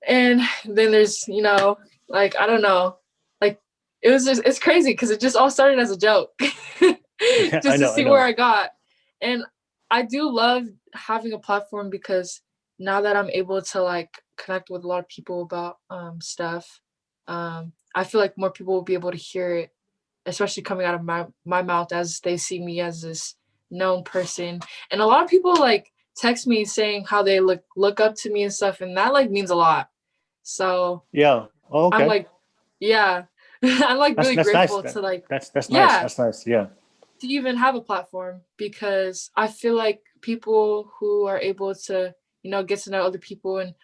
and then there's, you know, like I don't know, like it's crazy because it just all started as a joke, just to see where I got. And I do love having a platform, because now that I'm able to like connect with a lot of people about stuff, I feel like more people will be able to hear it, especially coming out of my mouth, as they see me as this known person. And a lot of people like text me saying how they look up to me and stuff, and that like means a lot. So I'm like, I'm like really grateful to like that's nice. That's nice. Yeah. To even have a platform, because I feel like people who are able to, you know, get to know other people and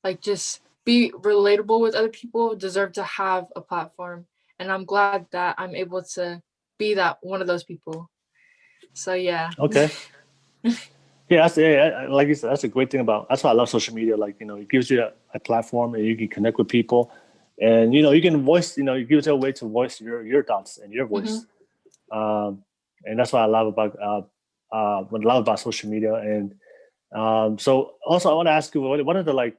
like just be relatable with other people deserve to have a platform. And I'm glad that I'm able to be that one of those people. So yeah. Okay. Yeah, like you said, that's a great thing about. That's why I love social media. Like, you know, it gives you a platform, and you can connect with people, and you know, you can voice. You know, it gives you a way to voice your thoughts and your voice. And that's what I love about social media. And so also I want to ask you, what are the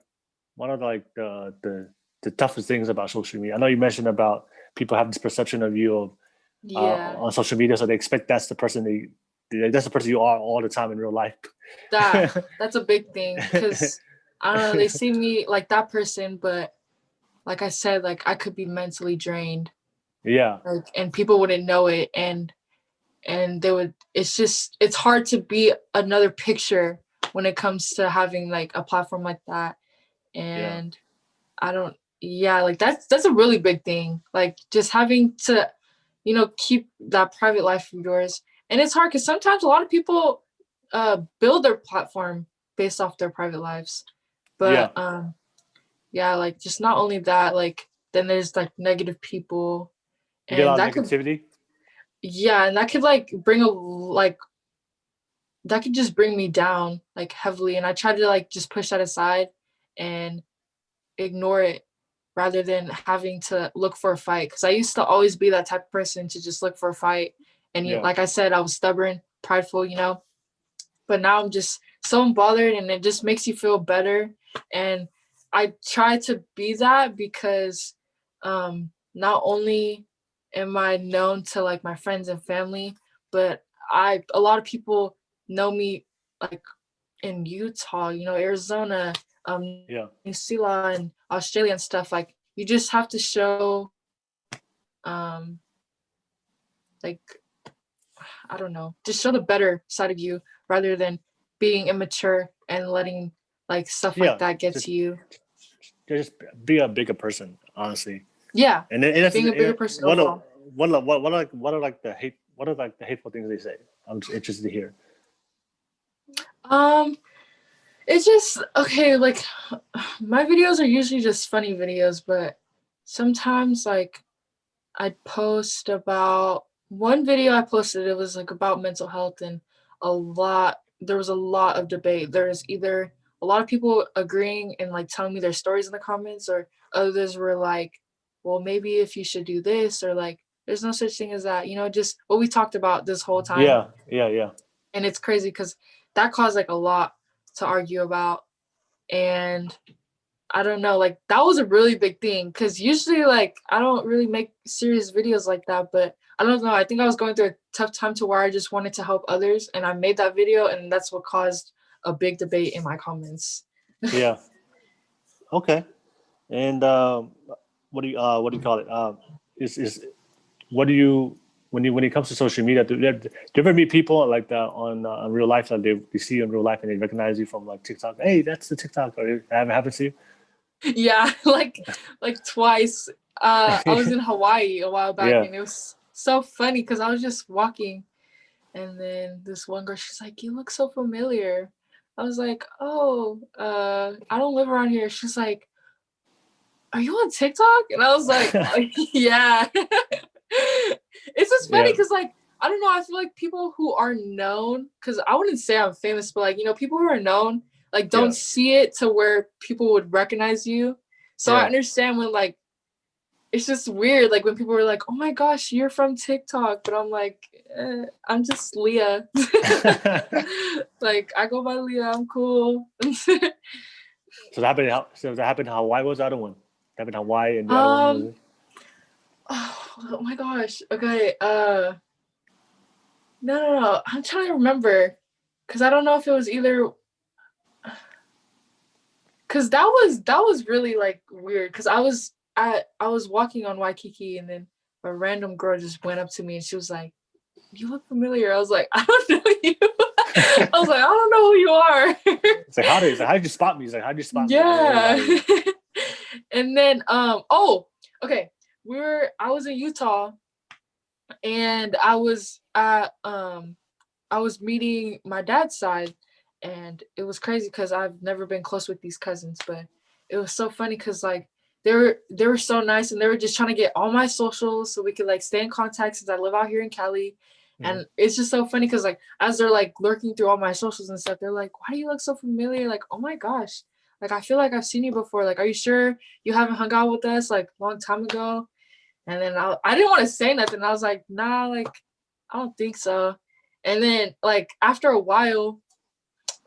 toughest things about social media? I know you mentioned about people have this perception of you of on social media, so they expect that's the person you are all the time in real life. That's a big thing, because I don't know, they see me like that person, but like I said, like I could be mentally drained. Yeah. Like, and people wouldn't know it, and they would, it's hard to be another picture when it comes to having like a platform like that. And I don't, like that's a really big thing. Like just having to, you know, keep that private life of yours. And it's hard because sometimes a lot of people build their platform based off their private lives. But like just not only that, like then there's like negative people, and that negativity. And that could like that could just bring me down like heavily, and I try to like just push that aside and ignore it, rather than having to look for a fight, because I used to always be that type of person to just look for a fight. And like I said, I was stubborn, prideful, you know, but now I'm just so unbothered, and it just makes you feel better. And I try to be that, because not only am I known to like my friends and family, but a lot of people know me like in Utah, you know, Arizona, New Zealand, and Australia and stuff. Like you just have to show like I don't know, just show the better side of you, rather than being immature and letting like stuff like that get to you. Just be a bigger person, honestly. Yeah. And then being a bigger person overall. What are like the hateful things they say? I'm just interested to hear. It's just okay. Like my videos are usually just funny videos, but sometimes like I'd post about one video I posted. It was like about mental health, and there was a lot of debate. There's either a lot of people agreeing and like telling me their stories in the comments, or others were like, well, maybe if you should do this, or like there's no such thing as that, just what we talked about this whole time. Yeah. And it's crazy because that caused like a lot to argue about. And I don't know, like that was a really big thing because usually like I don't really make serious videos like that, but I don't know. I think I was going through a tough time to where I just wanted to help others, and I made that video, and that's what caused a big debate in my comments. Yeah. Okay. And what do you call it? Is what do you when it comes to social media? Do you ever meet people like that on real life that they see you in real life and they recognize you from like TikTok? Hey, that's the TikTok. Or that happened to you? Yeah, like twice. I was in Hawaii a while back, Yeah. and it was so funny because I was just walking, and then this one girl, she's like, "You look so familiar." I was like, "Oh, I don't live around here." She's like, "Are you on TikTok?" And I was like, oh, "Yeah." It's just funny because like I don't know, I feel like people who are known, because I wouldn't say I'm famous, but like people who are known like don't see it to where people would recognize you. So I understand when like it's just weird, like when people were like, "Oh my gosh, you're from TikTok," but I'm like, I'm just Leah. Like I go by Leah, I'm cool. So that happened in Hawaii. What was the other one? That happened in Hawaii, and the other one was. Oh my gosh. Okay. No. I'm trying to remember, because I don't know if it was either. Because that was really like weird. Because I was walking on Waikiki, and then a random girl just went up to me and she was like, "You look familiar." I was like, "I don't know you." I was like, "I don't know who you are." It's like how did you spot me? He's like, how did you spot me? Yeah. And then okay. I was in Utah, and I was meeting my dad's side, and it was crazy because I've never been close with these cousins, but it was so funny because like they were so nice, and they were just trying to get all my socials so we could like stay in contact since I live out here in Cali. And it's just so funny because like as they're like lurking through all my socials and stuff, they're like, "Why do you look so familiar?" Like, "Oh my gosh, like I feel like I've seen you before. Like, are you sure you haven't hung out with us like a long time ago?" And then I didn't want to say nothing. I was like, "Nah, like I don't think so." And then like after a while,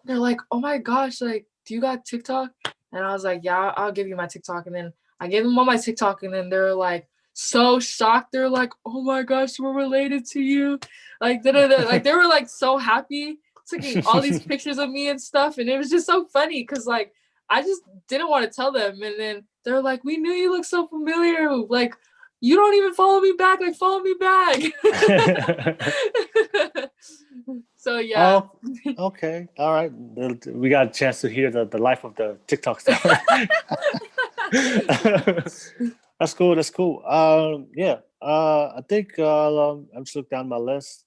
they're like, "Oh my gosh, like do you got TikTok?" And I was like, "Yeah, I'll give you my TikTok." And then I gave them all my TikTok, and then they're like so shocked. They're like, "Oh my gosh, we're related to you." Like like they were like so happy, taking all these pictures of me and stuff. And it was just so funny because like I just didn't want to tell them. And then they're like, "We knew you look so familiar. Like you don't even follow me back. Like follow me back." So yeah. Oh, okay, all right. We got a chance to hear the life of the TikTok star. That's cool. That's cool. Yeah. I think I'm just looking down my list.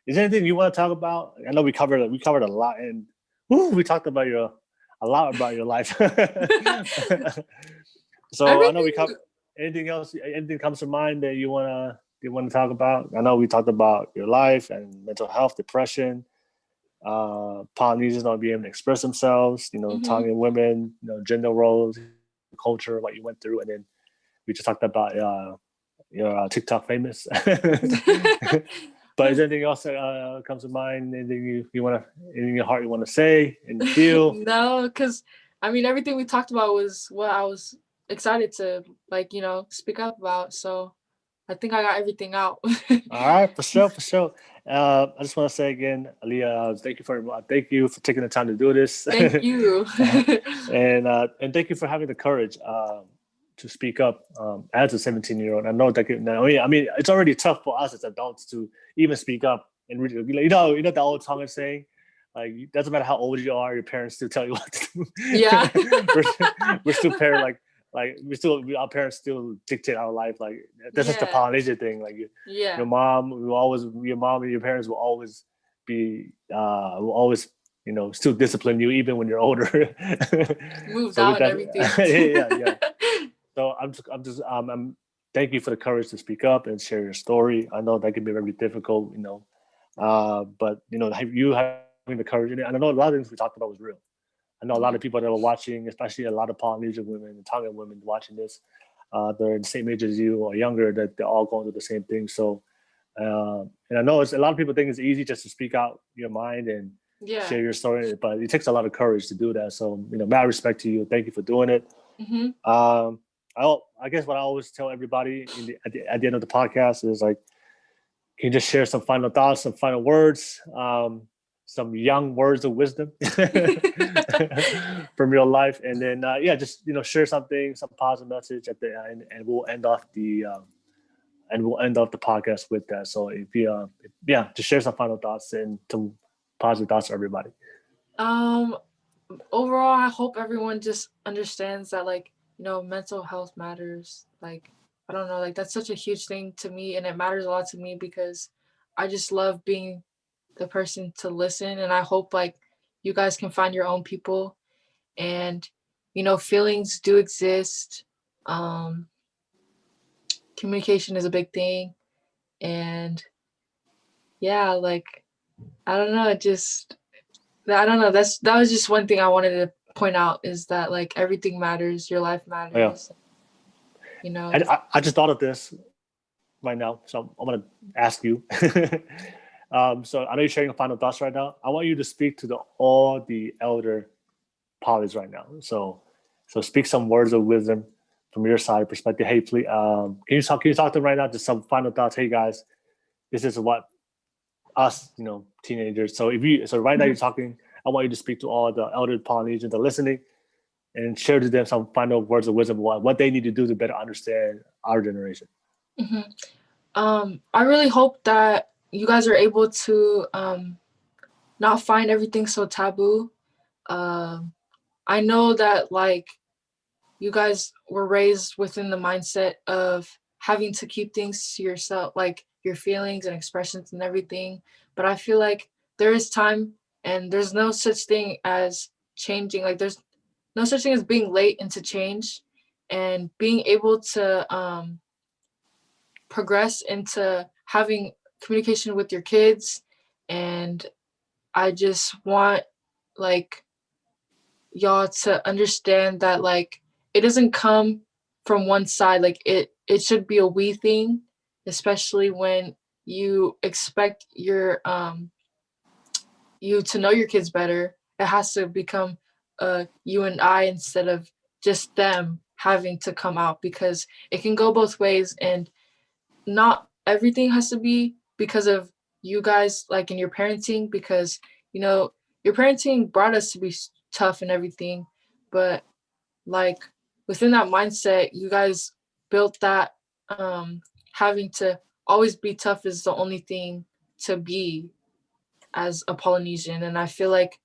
Is there anything you want to talk about? I know we covered a lot, and we talked about a lot about your life. So I know we covered. Anything else? Anything comes to mind that you want to talk about? I know we talked about your life and mental health, depression, Polynesians not being able to express themselves, Tongan women, gender roles, culture, what you went through, and then we just talked about your TikTok famous. But is there anything else that comes to mind? Anything you want to, anything in your heart you want to say and feel? No, because I mean everything we talked about was what I was excited to speak up about. So I think I got everything out. All right, for sure. I just want to say again, Alilia, thank you for taking the time to do this. Thank you. and thank you for having the courage to speak up as a 17-year-old. I know that. I mean, it's already tough for us as adults to even speak up. And the old Tongan saying, like, it doesn't matter how old you are, your parents still tell you what to do. Yeah. we're still parents, our parents still dictate our life. Like that's just the Polynesian thing. Like your mom and your parents will always be will always, you know, still discipline you even when you're older. Moved out and everything. Yeah. So I'm thank you for the courage to speak up and share your story. I know that can be very difficult, you know, but you know, you having the courage, and I know a lot of things we talked about was real. I know a lot of people that are watching, especially a lot of Polynesian women and Tongan women watching this. They're the same age as you or younger, that they're all going through the same thing. So, and I know it's a lot of people think it's easy just to speak out your mind and share your story, but it takes a lot of courage to do that. So, you know, mad respect to you. Thank you for doing it. I guess what I always tell everybody at the end of the podcast is like, can you just share some final thoughts, some final words, some young words of wisdom from your life, and then just, you know, share something, some positive message at the end, and we'll end off the podcast with that. So if you just share some final thoughts and some positive thoughts for everybody. Overall, I hope everyone just understands that, like, you know, mental health matters. Like, I don't know, like, that's such a huge thing to me, and it matters a lot to me because I just love being the person to listen. And I hope, like, you guys can find your own people, and, you know, feelings do exist. Communication is a big thing. And yeah, like, I don't know, that was just one thing I wanted to point out, is that, like, everything matters, your life matters. You know, and I just thought of this right now, so I'm gonna ask you. So I know you're sharing final thoughts right now. I want you to speak to all the elder polys right now. So speak some words of wisdom from your side perspective. Hey, please, can you talk to them right now? Just some final thoughts. Hey guys, this is what us, you know, teenagers. So right now you're talking. I want you to speak to all the elder Polynesians that are listening, and share to them some final words of wisdom, what they need to do to better understand our generation. I really hope that you guys are able to not find everything so taboo. I know that, like, you guys were raised within the mindset of having to keep things to yourself, like your feelings and expressions and everything. But I feel like there is time, and there's no such thing as changing. Like, there's no such thing as being late into change, and being able to progress into having communication with your kids. And I just want, like, y'all to understand that, like, it doesn't come from one side. Like, it should be a we thing, especially when you expect your you to know your kids better. It has to become you and I, instead of just them having to come out, because it can go both ways, and not everything has to be because of you guys, like, in your parenting, because, you know, your parenting brought us to be tough and everything, but, like, within that mindset, you guys built that having to always be tough is the only thing to be as a Polynesian. And I feel like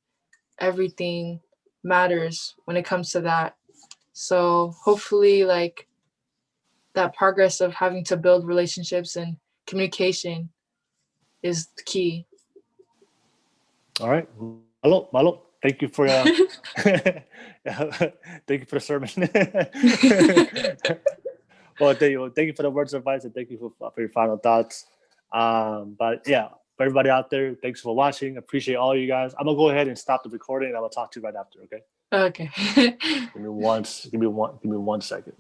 everything matters when it comes to that. So hopefully, like, that progress of having to build relationships and communication is the key. All right. Malo, thank you for thank you for the sermon. Well, thank you for the words of advice, and thank you for your final thoughts. But yeah, for everybody out there, thanks for watching. Appreciate all you guys. I'm gonna go ahead and stop the recording, and I'm gonna talk to you right after. Okay. Okay. Give me one second.